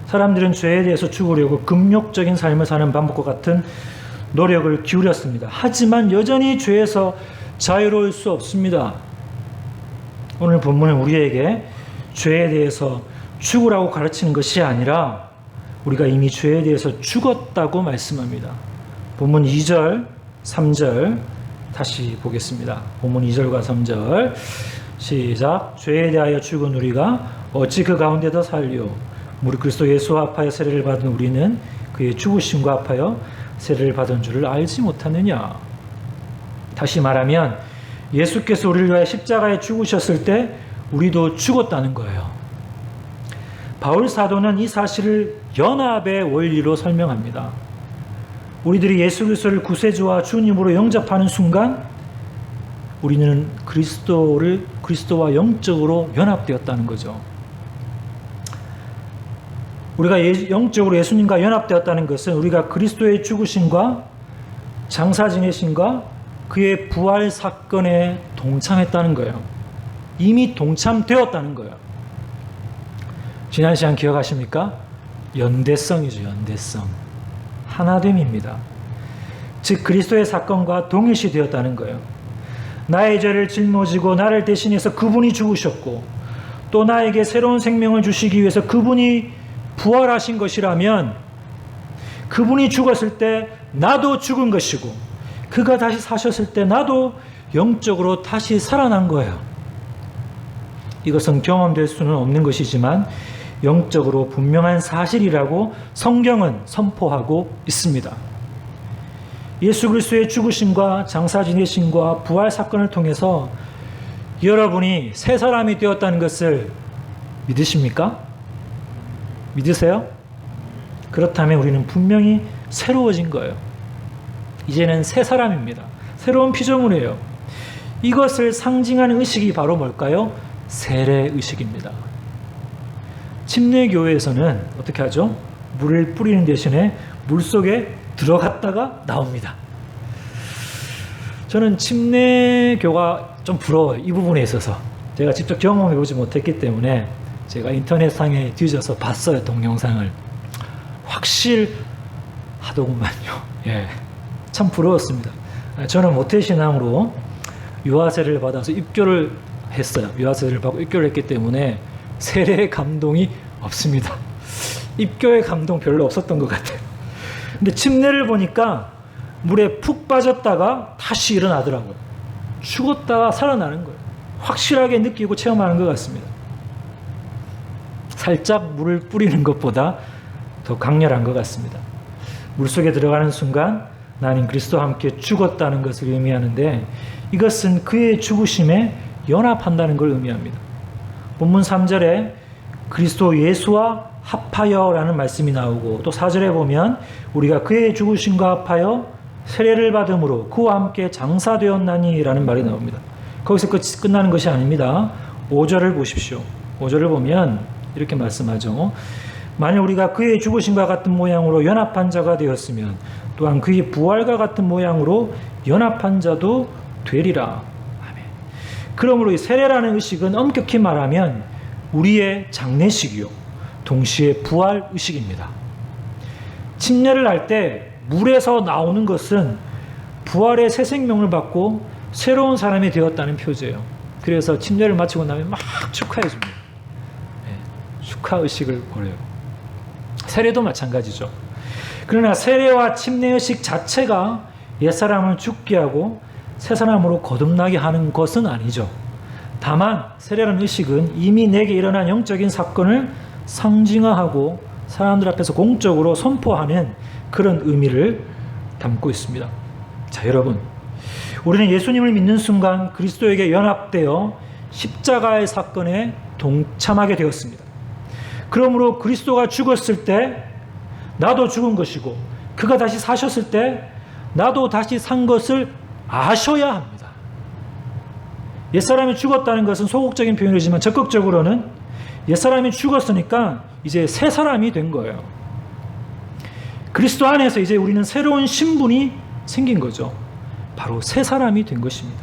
사람들은 죄에 대해서 죽으려고 금욕적인 삶을 사는 방법과 같은 노력을 기울였습니다. 하지만 여전히 죄에서 자유로울 수 없습니다. 오늘 본문은 우리에게 죄에 대해서 죽으라고 가르치는 것이 아니라 우리가 이미 죄에 대해서 죽었다고 말씀합니다. 본문 2절, 3절 다시 보겠습니다. 본문 2절과 3절 시작. 죄에 대하여 죽은 우리가 어찌 그 가운데 더 살리오. 무릇 그리스도 예수와 합하여 세례를 받은 우리는 그의 죽으심과 합하여 세례를 받은 줄을 알지 못하느냐. 다시 말하면 예수께서 우리를 위하여 십자가에 죽으셨을 때 우리도 죽었다는 거예요. 바울 사도는 이 사실을 연합의 원리로 설명합니다. 우리들이 예수 그리스도를 구세주와 주님으로 영접하는 순간 우리는 그리스도와 영적으로 연합되었다는 거죠. 우리가 영적으로 예수님과 연합되었다는 것은 우리가 그리스도의 죽으심과 장사 지내신과 그의 부활 사건에 동참했다는 거예요. 이미 동참되었다는 거예요. 지난 시간 기억하십니까? 연대성이죠. 연대성. 하나됨입니다. 즉 그리스도의 사건과 동일시 되었다는 거예요. 나의 죄를 짊어지고 나를 대신해서 그분이 죽으셨고 또 나에게 새로운 생명을 주시기 위해서 그분이 부활하신 것이라면 그분이 죽었을 때 나도 죽은 것이고 그가 다시 사셨을 때 나도 영적으로 다시 살아난 거예요. 이것은 경험될 수는 없는 것이지만 영적으로 분명한 사실이라고 성경은 선포하고 있습니다. 예수 그리스도의 죽으심과 장사 지내심과 부활 사건을 통해서 여러분이 새 사람이 되었다는 것을 믿으십니까? 믿으세요? 그렇다면 우리는 분명히 새로워진 거예요. 이제는 새 사람입니다. 새로운 피조물이에요. 이것을 상징하는 의식이 바로 뭘까요? 세례 의식입니다. 침례교회에서는 어떻게 하죠? 물을 뿌리는 대신에 물속에 들어갔다가 나옵니다. 저는 침례교가 좀 부러워요. 이 부분에 있어서. 제가 직접 경험해보지 못했기 때문에 제가 인터넷상에 뒤져서 봤어요. 동영상을. 확실하더구만요. 예, 참 부러웠습니다. 저는 모태신앙으로 유아세례를 받아서 입교를 했어요. 유아세례를 받고 입교를 했기 때문에 세례의 감동이 없습니다. 입교의 감동 별로 없었던 것 같아요. 근데 침례를 보니까 물에 푹 빠졌다가 다시 일어나더라고요. 죽었다가 살아나는 거예요. 확실하게 느끼고 체험하는 것 같습니다. 살짝 물을 뿌리는 것보다 더 강렬한 것 같습니다. 물속에 들어가는 순간 나는 그리스도와 함께 죽었다는 것을 의미하는데 이것은 그의 죽으심에 연합한다는 걸 의미합니다. 본문 3절에 그리스도 예수와 합하여라는 말씀이 나오고 또 4절에 보면 우리가 그의 죽으심과 합하여 세례를 받음으로 그와 함께 장사되었나니라는 말이 나옵니다. 거기서 끝나는 것이 아닙니다. 5절을 보십시오. 5절을 보면 이렇게 말씀하죠. 만일 우리가 그의 죽으심과 같은 모양으로 연합한 자가 되었으면 또한 그의 부활과 같은 모양으로 연합한 자도 되리라. 아멘. 그러므로 이 세례라는 의식은 엄격히 말하면 우리의 장례식이요 동시에 부활 의식입니다. 침례를 할 때 물에서 나오는 것은 부활의 새 생명을 받고 새로운 사람이 되었다는 표제예요. 그래서 침례를 마치고 나면 막 축하해 줍니다. 네, 축하 의식을 보여요. 세례도 마찬가지죠. 그러나 세례와 침례 의식 자체가 옛사람을 죽게 하고 새 사람으로 거듭나게 하는 것은 아니죠. 다만 세례라는 의식은 이미 내게 일어난 영적인 사건을 상징화하고 사람들 앞에서 공적으로 선포하는 그런 의미를 담고 있습니다. 자, 여러분, 우리는 예수님을 믿는 순간 그리스도에게 연합되어 십자가의 사건에 동참하게 되었습니다. 그러므로 그리스도가 죽었을 때 나도 죽은 것이고 그가 다시 사셨을 때 나도 다시 산 것을 아셔야 합니다. 옛사람이 죽었다는 것은 소극적인 표현이지만 적극적으로는 옛사람이 죽었으니까 이제 새 사람이 된 거예요. 그리스도 안에서 이제 우리는 새로운 신분이 생긴 거죠. 바로 새 사람이 된 것입니다.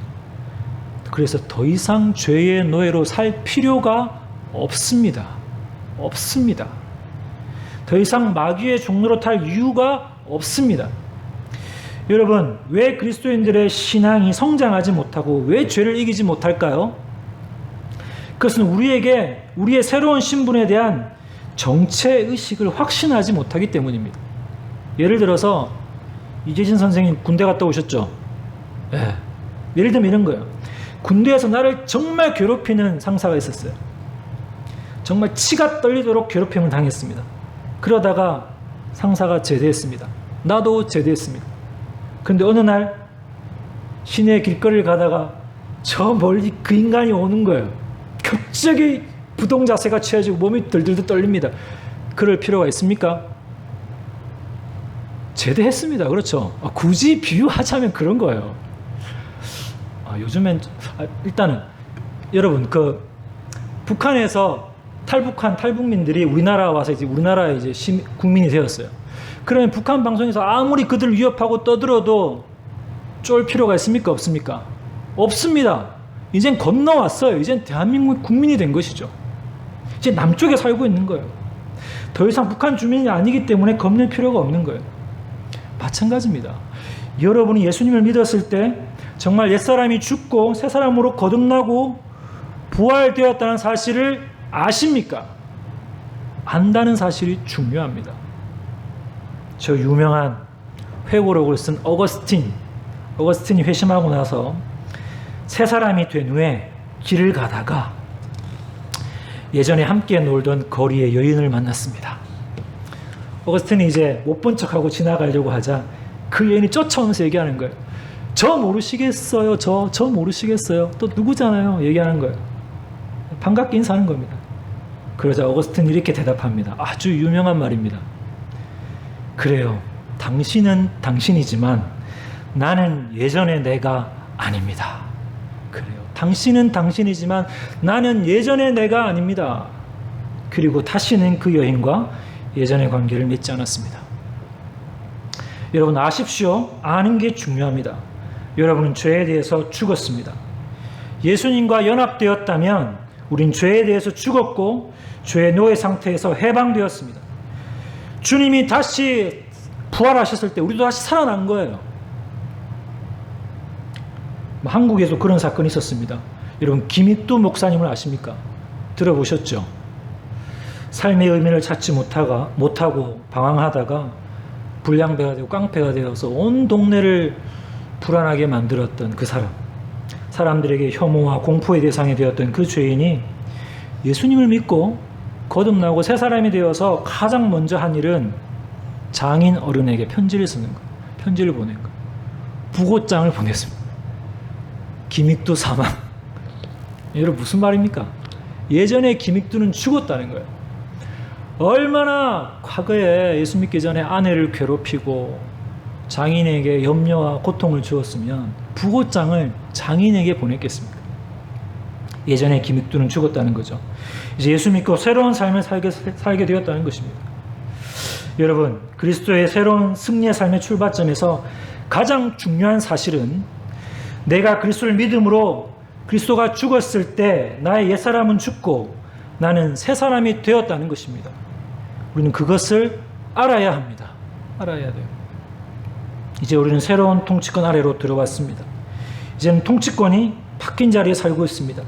그래서 더 이상 죄의 노예로 살 필요가 없습니다. 없습니다. 더 이상 마귀의 종로로 탈 이유가 없습니다. 여러분, 왜 그리스도인들의 신앙이 성장하지 못하고 왜 죄를 이기지 못할까요? 그것은 우리에게 우리의 새로운 신분에 대한 정체의식을 확신하지 못하기 때문입니다. 예를 들어서 이재진 선생님 군대 갔다 오셨죠? 네. 예를 들면 이런 거예요. 군대에서 나를 정말 괴롭히는 상사가 있었어요. 정말 치가 떨리도록 괴롭힘을 당했습니다. 그러다가 상사가 제대했습니다. 나도 제대했습니다. 그런데 어느 날 시내 길거리를 가다가 저 멀리 그 인간이 오는 거예요. 갑자기 부동 자세가 취해지고 몸이 들들들 떨립니다. 그럴 필요가 있습니까? 제대했습니다. 그렇죠. 굳이 비유하자면 그런 거예요. 요즘엔 일단은 여러분 북한에서 탈북한 탈북민들이 우리나라 와서 이제 우리나라의 이제 국민이 되었어요. 그러면 북한 방송에서 아무리 그들 위협하고 떠들어도 쫄 필요가 있습니까? 없습니까? 없습니다. 이젠 건너왔어요. 이젠 대한민국 국민이 된 것이죠. 이제 남쪽에 살고 있는 거예요. 더 이상 북한 주민이 아니기 때문에 겁낼 필요가 없는 거예요. 마찬가지입니다. 여러분이 예수님을 믿었을 때 정말 옛사람이 죽고 새사람으로 거듭나고 부활되었다는 사실을 아십니까? 안다는 사실이 중요합니다. 저 유명한 회고록을 쓴 어거스틴이 회심하고 나서 새사람이 된 후에 길을 가다가 예전에 함께 놀던 거리의 여인을 만났습니다. 어거스틴이 이제 못 본 척하고 지나가려고 하자 그 여인이 쫓아오면서 얘기하는 거예요. 저 모르시겠어요. 저 모르시겠어요. 또 누구잖아요. 얘기하는 거예요. 반갑게 인사하는 겁니다. 그러자 어거스틴이 이렇게 대답합니다. 아주 유명한 말입니다. 그래요. 당신은 당신이지만 나는 예전의 내가 아닙니다. 그래요. 당신은 당신이지만 나는 예전의 내가 아닙니다. 그리고 다시는 그 여인과 예전의 관계를 맺지 않았습니다. 여러분 아십시오. 아는 게 중요합니다. 여러분은 죄에 대해서 죽었습니다. 예수님과 연합되었다면 우린 죄에 대해서 죽었고 죄의 노예 상태에서 해방되었습니다. 주님이 다시 부활하셨을 때 우리도 다시 살아난 거예요. 한국에도 그런 사건이 있었습니다. 여러분 김익두 목사님을 아십니까? 들어보셨죠? 삶의 의미를 찾지 못하고 방황하다가 불량배가 되고 깡패가 되어서 온 동네를 불안하게 만들었던 그 사람들에게 혐오와 공포의 대상이 되었던 그 죄인이 예수님을 믿고 거듭나고 새 사람이 되어서 가장 먼저 한 일은 장인 어른에게 편지를 쓰는 거예요. 편지를 보낸 거예요. 부고장을 보냈습니다. 김익두 사망. 여러분 무슨 말입니까? 예전에 김익두는 죽었다는 거예요. 얼마나 과거에 예수 믿기 전에 아내를 괴롭히고 장인에게 염려와 고통을 주었으면 부고장을 장인에게 보냈겠습니까? 예전에 김익두는 죽었다는 거죠. 이제 예수 믿고 새로운 삶을 살게 되었다는 것입니다. 여러분 그리스도의 새로운 승리의 삶의 출발점에서 가장 중요한 사실은 내가 그리스도를 믿음으로 그리스도가 죽었을 때 나의 옛사람은 죽고 나는 새 사람이 되었다는 것입니다. 우리는 그것을 알아야 합니다. 알아야 돼요. 이제 우리는 새로운 통치권 아래로 들어왔습니다. 이제는 통치권이 바뀐 자리에 살고 있습니다.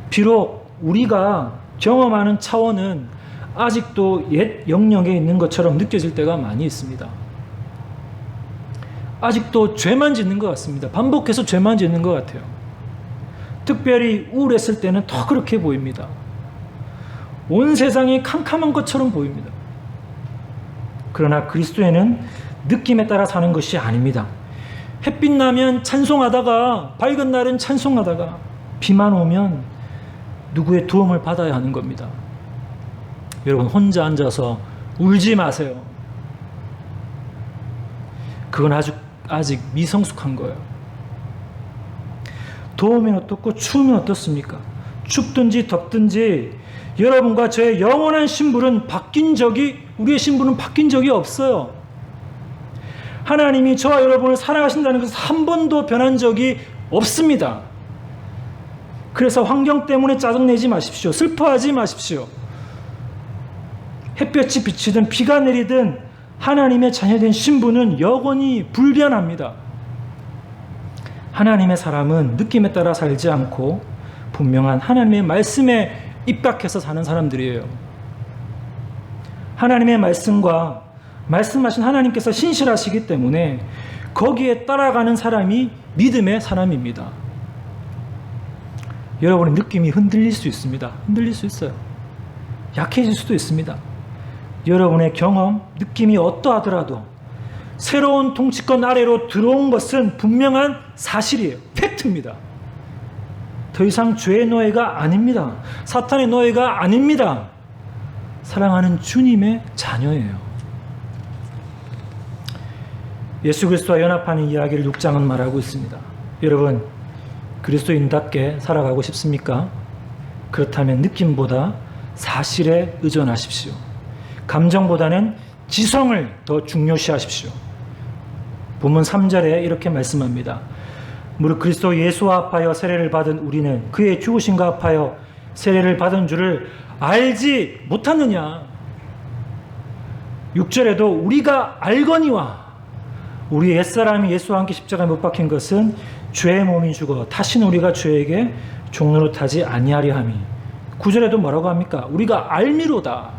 비록 우리가 경험하는 차원은 아직도 옛 영역에 있는 것처럼 느껴질 때가 많이 있습니다. 아직도 죄만 짓는 것 같습니다. 반복해서 죄만 짓는 것 같아요. 특별히 우울했을 때는 더 그렇게 보입니다. 온 세상이 캄캄한 것처럼 보입니다. 그러나 그리스도에는 느낌에 따라 사는 것이 아닙니다. 햇빛 나면 찬송하다가 밝은 날은 찬송하다가 비만 오면 누구의 도움을 받아야 하는 겁니다. 여러분 혼자 앉아서 울지 마세요. 그건 아직 미성숙한 거예요. 더우면 어떻고 추우면 어떻습니까? 춥든지 덥든지 여러분과 저의 영원한 신분은 우리의 신분은 바뀐 적이 없어요. 하나님이 저와 여러분을 사랑하신다는 것은 한 번도 변한 적이 없습니다. 그래서 환경 때문에 짜증내지 마십시오. 슬퍼하지 마십시오. 햇볕이 비치든 비가 내리든 하나님의 자녀된 신분은 영원히 불변합니다. 하나님의 사람은 느낌에 따라 살지 않고 분명한 하나님의 말씀에 입각해서 사는 사람들이에요. 하나님의 말씀과 말씀하신 하나님께서 신실하시기 때문에 거기에 따라가는 사람이 믿음의 사람입니다. 여러분의 느낌이 흔들릴 수 있습니다. 흔들릴 수 있어요. 약해질 수도 있습니다. 여러분의 경험, 느낌이 어떠하더라도 새로운 통치권 아래로 들어온 것은 분명한 사실이에요. 팩트입니다. 더 이상 죄의 노예가 아닙니다. 사탄의 노예가 아닙니다. 사랑하는 주님의 자녀예요. 예수 그리스도와 연합하는 이야기를 6장은 말하고 있습니다. 여러분 그리스도인답게 살아가고 싶습니까? 그렇다면 느낌보다 사실에 의존하십시오. 감정보다는 지성을 더 중요시하십시오. 본문 3절에 이렇게 말씀합니다. 무릇 그리스도 예수와 합하여 세례를 받은 우리는 그의 죽으심과 합하여 세례를 받은 줄을 알지 못하느냐. 6절에도 우리가 알거니와 우리 옛사람이 예수와 함께 십자가에 못 박힌 것은 죄의 몸이 죽어 다시는 우리가 죄에게 종노릇하지 아니하리 함이. 9절에도 뭐라고 합니까? 우리가 알미로다.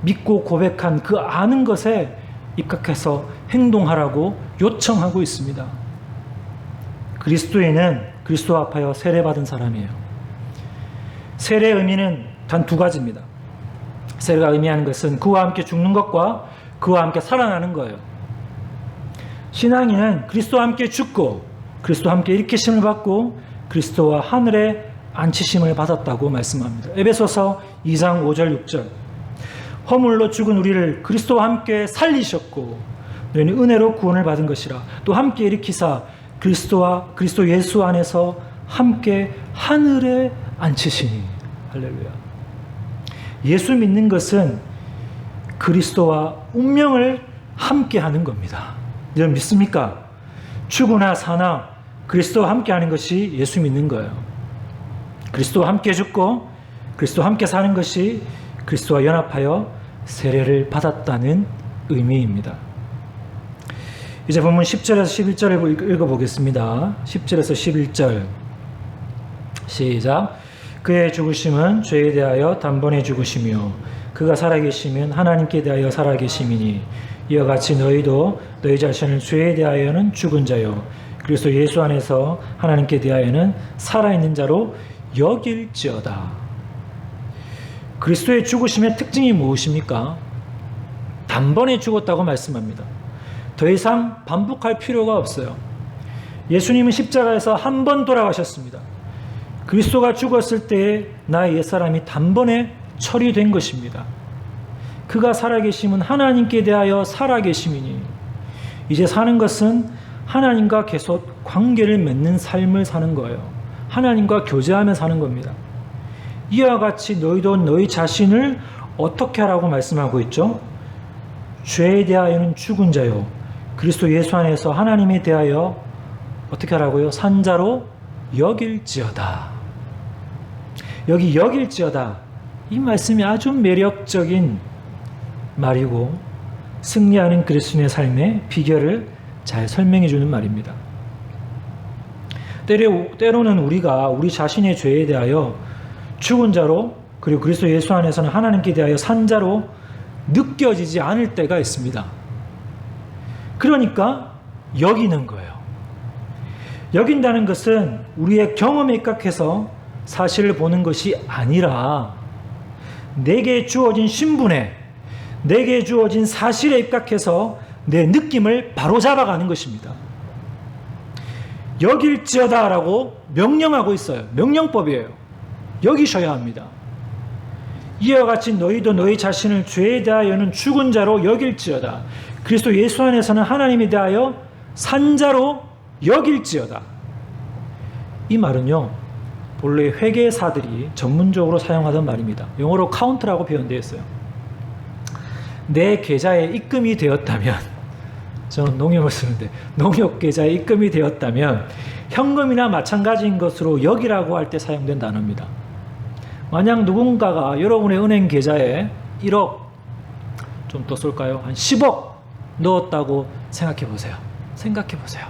믿고 고백한 그 아는 것에 입각해서 행동하라고 요청하고 있습니다. 그리스도인은 그리스도와 합하여 세례받은 사람이에요. 세례의 의미는 단 두 가지입니다. 세례가 의미하는 것은 그와 함께 죽는 것과 그와 함께 살아나는 거예요. 신앙인은 그리스도와 함께 죽고 그리스도와 함께 일으키심을 받고 그리스도와 하늘에 앉히심을 받았다고 말씀합니다. 에베소서 2장 5절 6절. 허물로 죽은 우리를 그리스도와 함께 살리셨고 너희는 은혜로 구원을 받은 것이라. 또 함께 일으키사 그리스도 예수 안에서 함께 하늘에 앉히시니. 할렐루야. 예수 믿는 것은 그리스도와 운명을 함께 하는 겁니다. 여러분 믿습니까? 죽으나 사나 그리스도와 함께 하는 것이 예수 믿는 거예요. 그리스도와 함께 죽고 그리스도와 함께 사는 것이 그리스도와 연합하여 세례를 받았다는 의미입니다. 이제 본문 10절에서 11절을 읽어보겠습니다. 10절에서 11절 시작. 그의 죽으심은 죄에 대하여 단번에 죽으시며 그가 살아계시면 하나님께 대하여 살아계심이니 이와 같이 너희도 너희 자신을 죄에 대하여는 죽은 자요 그리스도 예수 안에서 하나님께 대하여는 살아있는 자로 여길지어다. 그리스도의 죽으심의 특징이 무엇입니까? 단번에 죽었다고 말씀합니다. 더 이상 반복할 필요가 없어요. 예수님은 십자가에서 한 번 돌아가셨습니다. 그리스도가 죽었을 때에 나의 옛사람이 단번에 처리된 것입니다. 그가 살아계심은 하나님께 대하여 살아계심이니 이제 사는 것은 하나님과 계속 관계를 맺는 삶을 사는 거예요. 하나님과 교제하며 사는 겁니다. 이와 같이 너희도 너희 자신을 어떻게 하라고 말씀하고 있죠? 죄에 대하여는 죽은 자요 그리스도 예수 안에서 하나님에 대하여 어떻게 하라고요? 산자로 여길지어다. 여기 여길지어다 이 말씀이 아주 매력적인 말이고 승리하는 그리스도인의 삶의 비결을 잘 설명해 주는 말입니다. 때로는 우리가 우리 자신의 죄에 대하여 죽은 자로 그리고 그리스도 예수 안에서는 하나님께 대하여 산 자로 느껴지지 않을 때가 있습니다. 그러니까 여기는 거예요. 여긴다는 것은 우리의 경험에 입각해서 사실을 보는 것이 아니라 내게 주어진 신분에 내게 주어진 사실에 입각해서 내 느낌을 바로잡아가는 것입니다. 여길지어다 라고 명령하고 있어요. 명령법이에요. 여기셔야 합니다. 이와 같이 너희도 너희 자신을 죄에 대하여는 죽은 자로 여길지어다. 그리스도 예수 안에서는 하나님에 대하여 산 자로 여길지어다. 이 말은요 본래 회계사들이 전문적으로 사용하던 말입니다. 영어로 카운트라고 표현되어 있어요. 내 계좌에 입금이 되었다면, 저는 농협을 쓰는데 농협 계좌에 입금이 되었다면 현금이나 마찬가지인 것으로 여기라고 할 때 사용된 단어입니다. 만약 누군가가 여러분의 은행 계좌에 1억, 좀 더 쏠까요? 한 10억 넣었다고 생각해 보세요. 생각해 보세요.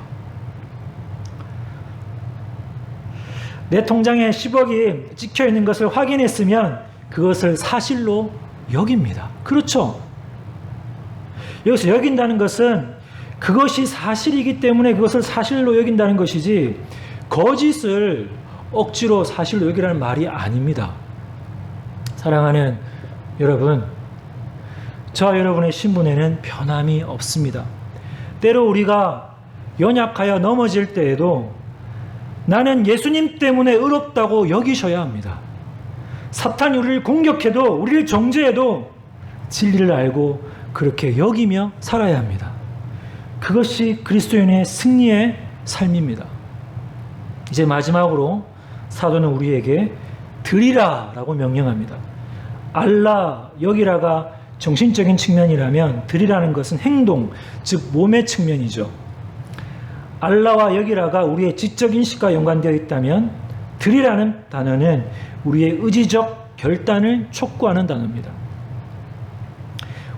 내 통장에 10억이 찍혀 있는 것을 확인했으면 그것을 사실로 여깁니다. 그렇죠? 여기서 여긴다는 것은 그것이 사실이기 때문에 그것을 사실로 여긴다는 것이지 거짓을 억지로 사실로 여기라는 말이 아닙니다. 사랑하는 여러분, 저와 여러분의 신분에는 변함이 없습니다. 때로 우리가 연약하여 넘어질 때에도 나는 예수님 때문에 의롭다고 여기셔야 합니다. 사탄이 우리를 공격해도 우리를 정죄해도 진리를 알고 그렇게 여기며 살아야 합니다. 그것이 그리스도인의 승리의 삶입니다. 이제 마지막으로 사도는 우리에게 드리라 라고 명령합니다. 알라, 여기라가 정신적인 측면이라면 드리라는 것은 행동, 즉 몸의 측면이죠. 알라와 여기라가 우리의 지적 인식과 연관되어 있다면 드리라는 단어는 우리의 의지적 결단을 촉구하는 단어입니다.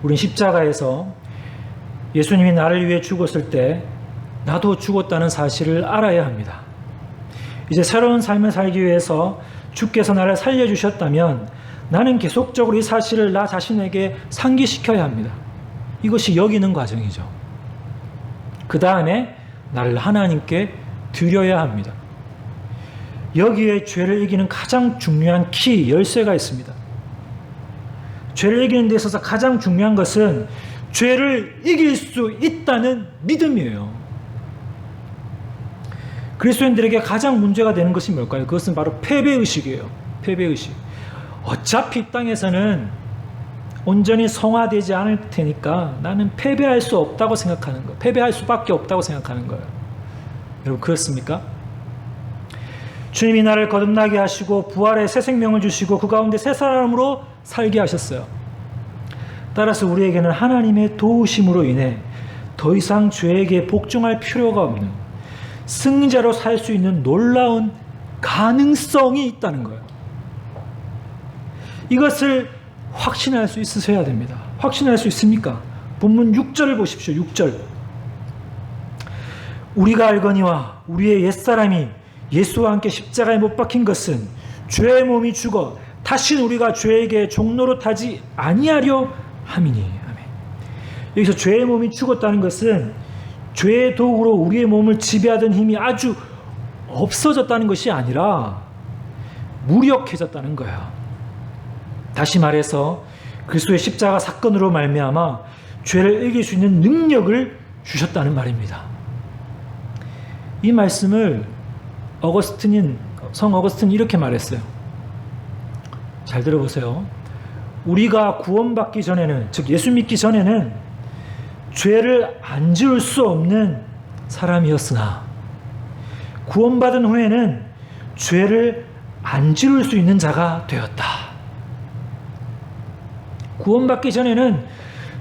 우린 십자가에서 예수님이 나를 위해 죽었을 때 나도 죽었다는 사실을 알아야 합니다. 이제 새로운 삶을 살기 위해서 주께서 나를 살려주셨다면 나는 계속적으로 이 사실을 나 자신에게 상기시켜야 합니다. 이것이 여기는 과정이죠. 그 다음에 나를 하나님께 드려야 합니다. 여기에 죄를 이기는 가장 중요한 키, 열쇠가 있습니다. 죄를 이기는 데 있어서 가장 중요한 것은 죄를 이길 수 있다는 믿음이에요. 그리스도인들에게 가장 문제가 되는 것이 뭘까요? 그것은 바로 패배의식이에요. 패배의식. 어차피 이 땅에서는 온전히 성화되지 않을 테니까 나는 패배할 수 없다고 생각하는 거예요. 패배할 수밖에 없다고 생각하는 거예요. 여러분 그렇습니까? 주님이 나를 거듭나게 하시고 부활의 새 생명을 주시고 그 가운데 새 사람으로 살게 하셨어요. 따라서 우리에게는 하나님의 도우심으로 인해 더 이상 죄에게 복종할 필요가 없는 승자로 살 수 있는 놀라운 가능성이 있다는 거예요. 이것을 확신할 수 있으셔야 됩니다. 확신할 수 있습니까? 본문 6절을 보십시오. 6절. 우리가 알거니와 우리의 옛사람이 예수와 함께 십자가에 못 박힌 것은 죄의 몸이 죽어 다시는 우리가 죄에게 종로로 타지 아니하려 함이니. 아멘. 여기서 죄의 몸이 죽었다는 것은 죄의 도구로 우리의 몸을 지배하던 힘이 아주 없어졌다는 것이 아니라 무력해졌다는 거예요. 다시 말해서 그리스도의 십자가 사건으로 말미암아 죄를 이길 수 있는 능력을 주셨다는 말입니다. 이 말씀을 성 어거스틴이 이렇게 말했어요. 잘 들어보세요. 우리가 구원받기 전에는, 즉 예수 믿기 전에는 죄를 안 지을 수 없는 사람이었으나 구원받은 후에는 죄를 안 지을 수 있는 자가 되었다. 구원받기 전에는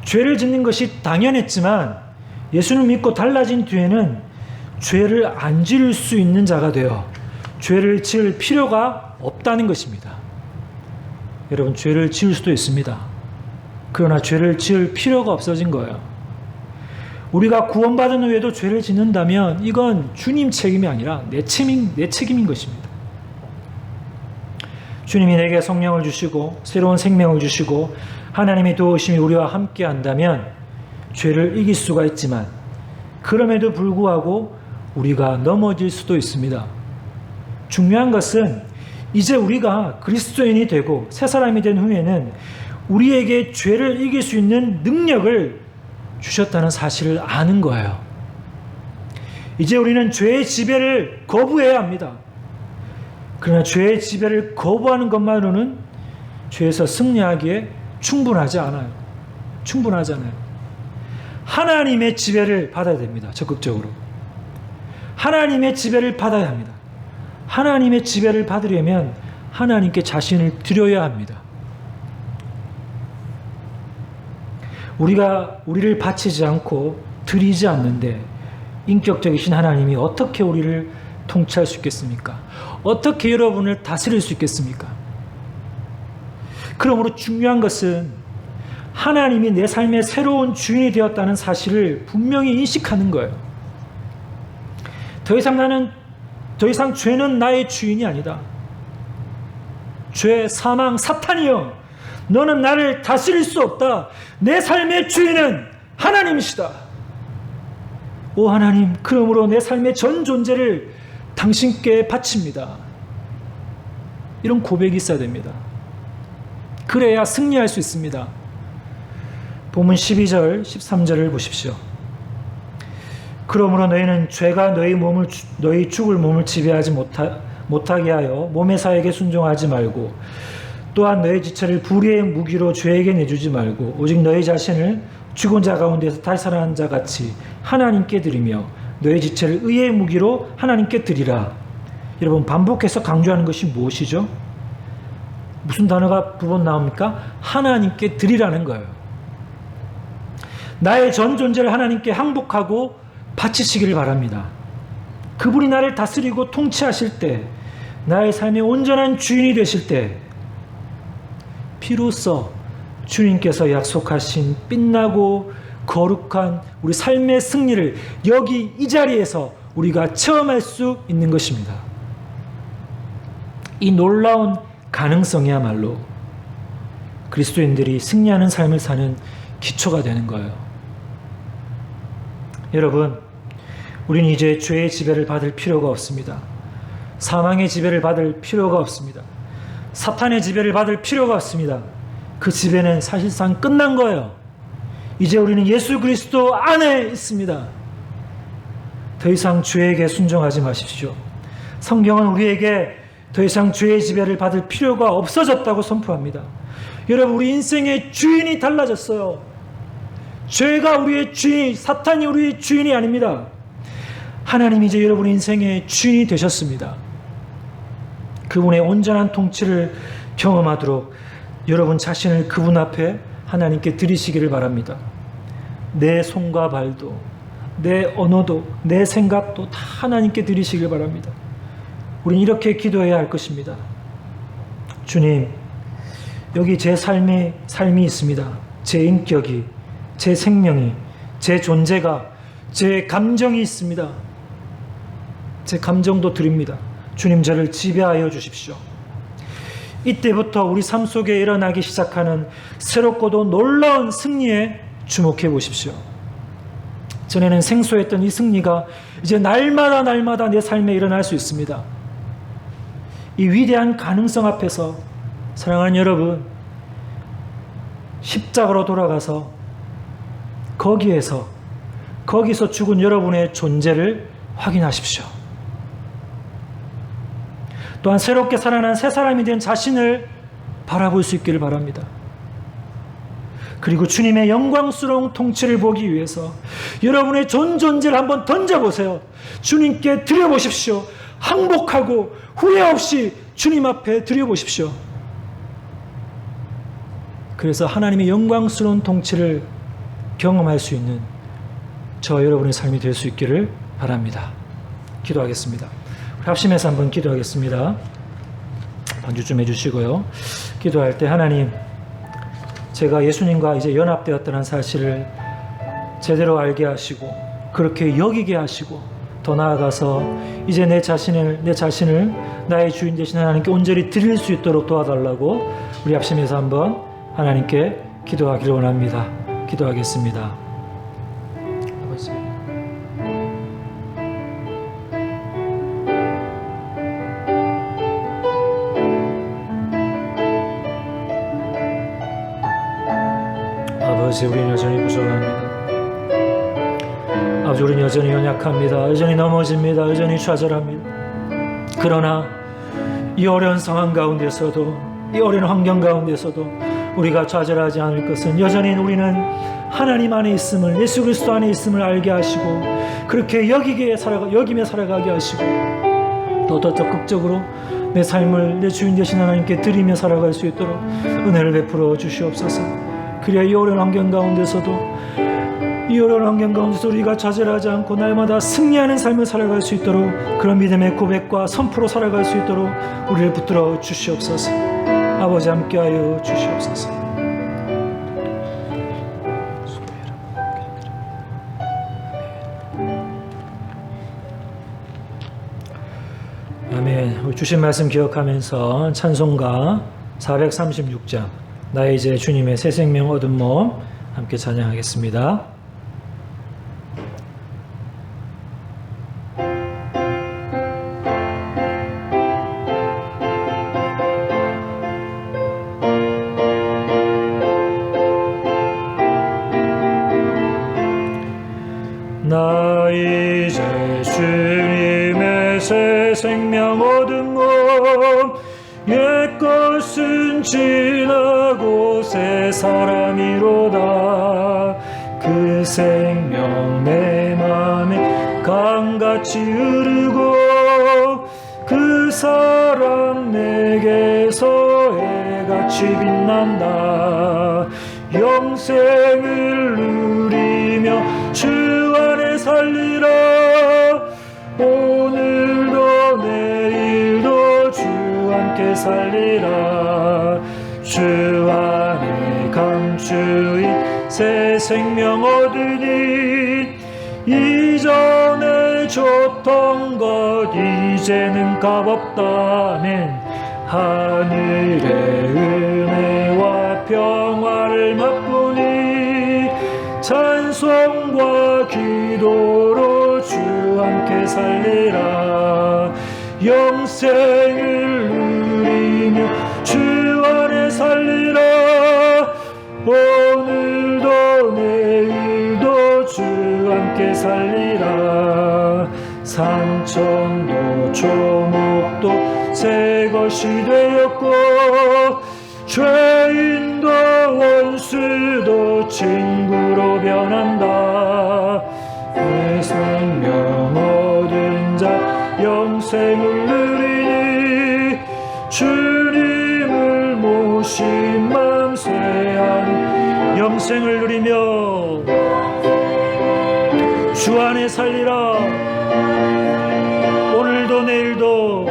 죄를 짓는 것이 당연했지만 예수를 믿고 달라진 뒤에는 죄를 안 지을 수 있는 자가 되어 죄를 지을 필요가 없다는 것입니다. 여러분 죄를 지을 수도 있습니다. 그러나 죄를 지을 필요가 없어진 거예요. 우리가 구원받은 후에도 죄를 짓는다면 이건 주님 책임이 아니라 내 책임인 것입니다. 주님이 내게 성령을 주시고 새로운 생명을 주시고 하나님의 도우심이 우리와 함께 한다면 죄를 이길 수가 있지만 그럼에도 불구하고 우리가 넘어질 수도 있습니다. 중요한 것은 이제 우리가 그리스도인이 되고 새 사람이 된 후에는 우리에게 죄를 이길 수 있는 능력을 주셨다는 사실을 아는 거예요. 이제 우리는 죄의 지배를 거부해야 합니다. 그러나 죄의 지배를 거부하는 것만으로는 죄에서 승리하기에 충분하지 않아요. 충분하지 않아요. 하나님의 지배를 받아야 됩니다. 적극적으로. 하나님의 지배를 받아야 합니다. 하나님의 지배를 받으려면 하나님께 자신을 드려야 합니다. 우리가 우리를 바치지 않고 드리지 않는데 인격적이신 하나님이 어떻게 우리를 통치할 수 있겠습니까? 어떻게 여러분을 다스릴 수 있겠습니까? 그러므로 중요한 것은 하나님이 내 삶의 새로운 주인이 되었다는 사실을 분명히 인식하는 거예요. 더 이상 죄는 나의 주인이 아니다. 죄, 사망, 사탄이여, 너는 나를 다스릴 수 없다. 내 삶의 주인은 하나님이시다. 오 하나님, 그러므로 내 삶의 전 존재를 당신께 바칩니다. 이런 고백이 있어야 됩니다. 그래야 승리할 수 있습니다. 본문 12절, 13절을 보십시오. 그러므로 너희는 죄가 너희 죽을 몸을 지배하지 못하게 하여 몸의 사에게 순종하지 말고 또한 너희 지체를 불의의 무기로 죄에게 내주지 말고 오직 너희 자신을 죽은 자 가운데서 다시 살아난 자 같이 하나님께 드리며 너희 지체를 의의 무기로 하나님께 드리라. 여러분 반복해서 강조하는 것이 무엇이죠? 무슨 단어가 두 번 나옵니까? 하나님께 드리라는 거예요. 나의 전 존재를 하나님께 항복하고 바치시기를 바랍니다. 그분이 나를 다스리고 통치하실 때, 나의 삶의 온전한 주인이 되실 때 비로소 주님께서 약속하신 빛나고 거룩한 우리 삶의 승리를 여기 이 자리에서 우리가 체험할 수 있는 것입니다. 이 놀라운 가능성이야말로 그리스도인들이 승리하는 삶을 사는 기초가 되는 거예요. 여러분, 우리는 이제 죄의 지배를 받을 필요가 없습니다. 사망의 지배를 받을 필요가 없습니다. 사탄의 지배를 받을 필요가 없습니다. 그 지배는 사실상 끝난 거예요. 이제 우리는 예수 그리스도 안에 있습니다. 더 이상 죄에게 순종하지 마십시오. 성경은 우리에게 더 이상 죄의 지배를 받을 필요가 없어졌다고 선포합니다. 여러분, 우리 인생의 주인이 달라졌어요. 죄가 우리의 주인, 사탄이 우리의 주인이 아닙니다. 하나님이 이제 여러분의 인생의 주인이 되셨습니다. 그분의 온전한 통치를 경험하도록 여러분 자신을 그분 앞에 하나님께 드리시기를 바랍니다. 내 손과 발도, 내 언어도, 내 생각도 다 하나님께 드리시길 바랍니다. 우리는 이렇게 기도해야 할 것입니다. 주님, 여기 제 삶이 있습니다. 제 인격이, 제 생명이, 제 존재가, 제 감정이 있습니다. 제 감정도 드립니다. 주님, 저를 지배하여 주십시오. 이때부터 우리 삶 속에 일어나기 시작하는 새롭고도 놀라운 승리에 주목해 보십시오. 전에는 생소했던 이 승리가 이제 날마다 내 삶에 일어날 수 있습니다. 이 위대한 가능성 앞에서 사랑하는 여러분, 십자가로 돌아가서 거기서 죽은 여러분의 존재를 확인하십시오. 또한 새롭게 살아난 새 사람이 된 자신을 바라볼 수 있기를 바랍니다. 그리고 주님의 영광스러운 통치를 보기 위해서 여러분의 존재를 한번 던져보세요. 주님께 드려보십시오. 항복하고 후회 없이 주님 앞에 드려보십시오. 그래서 하나님의 영광스러운 통치를 경험할 수 있는 저 여러분의 삶이 될 수 있기를 바랍니다. 기도하겠습니다. 우리 합심해서 한번 기도하겠습니다. 반주 좀 해주시고요. 기도할 때 하나님, 제가 예수님과 이제 연합되었다는 사실을 제대로 알게 하시고 그렇게 여기게 하시고 더 나아가서 이제 내 자신을 나의 주인 되신 하나님께 온전히 드릴 수 있도록 도와달라고 우리 합심해서 한번 하나님께 기도하기를 원합니다. 기도하겠습니다. 아버지, 아버지, 우리는 여전히 부족합니다. 아버지, 우리는 여전히 연약합니다. 여전히 넘어집니다. 여전히 좌절합니다. 그러나 이 어려운 상황 가운데서도, 이 어려운 환경 가운데서도 우리가 좌절하지 않을 것은 여전히 우리는 하나님 안에 있음을, 예수 그리스도 안에 있음을 알게 하시고 그렇게 여기며 살아가게 하시고 또 더 적극적으로 내 삶을 내 주인 되신 하나님께 드리며 살아갈 수 있도록 은혜를 베풀어 주시옵소서. 그래야 이 어려운 환경 가운데서도 우리가 좌절하지 않고 날마다 승리하는 삶을 살아갈 수 있도록 그런 믿음의 고백과 선포로 살아갈 수 있도록 우리를 붙들어 주시옵소서. 아버지, 함께하여 주시옵소서. 아멘. 주신 말씀 기억하면서 찬송가 436장 나의 이제 주님의 새 생명 얻은 몸 함께 찬양하겠습니다. 나 이제 주님의 새 생명 얻은 몸 옛것은 지나고 새 사람이로다. 그 생명 내 맘에 강같이 흐르고 그 사랑 내게서 해같이 빛난다. 영생을 누리 살리라. 오늘도 내일도 주 함께 살리라. 주 안에 감추인 새 생명 얻으니 이전에 줬던 것 이제는 값없다면 하늘의 은혜와 평화를 맛보니 찬송과 기도로 주 함께 살리라. 영생을 누리며 주 안에 살리라. 오늘도 내일도 주 함께 살리라. 산천도 조목도 새 것이 되었고 죄인도 원수도 친구로 변한다. 내 생명 얻은 자 영생을 누리니 주님을 모신 맘 새하는 영생을 누리며 주 안에 살리라. 오늘도 내일도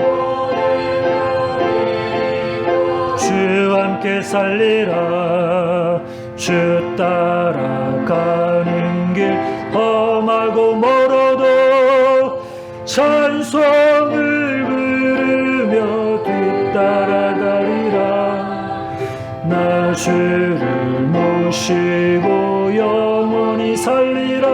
주 함께 살리라. 주 따라가는 길 험하고 멀어도 찬송을 부르며 뒤따라가리라. 나 주를 모시고 영원히 살리라.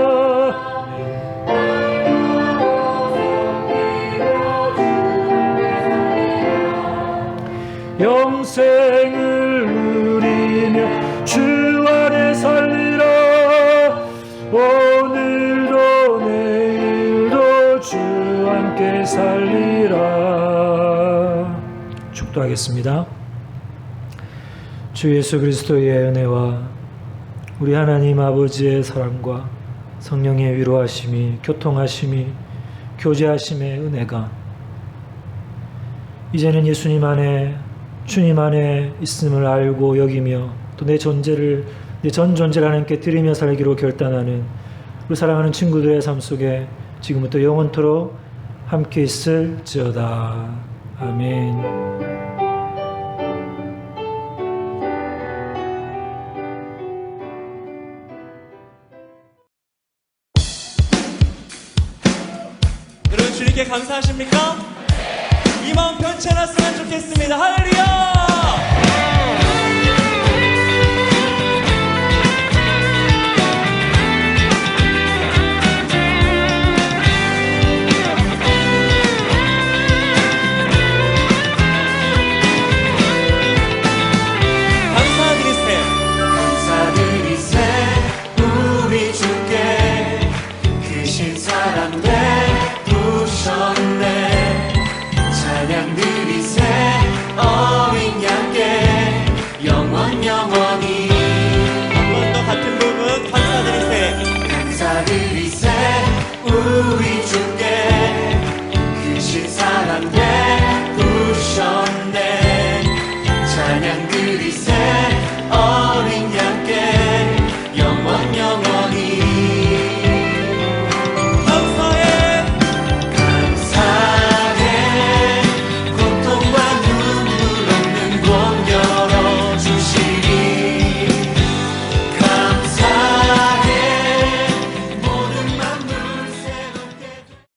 영생을 누리며 주 안에 살리라. 오늘도 내일도 주 함께 살리라. 축도하겠습니다. 주 예수 그리스도의 은혜와 우리 하나님 아버지의 사랑과 성령의 위로하심이 교통하심이 교제하심의 은혜가 이제는 예수님 안에 주님 안에 있음을 알고 여기며 또 내 존재를 내 전 존재를 하나님께 드리며 살기로 결단하는 우리 사랑하는 친구들의 삶 속에 지금부터 영원토록 함께 있을지어다. 아멘. 여러분 주님께 감사하십니까? 이 마음 변치 않았으면 좋겠습니다. 할렐루야!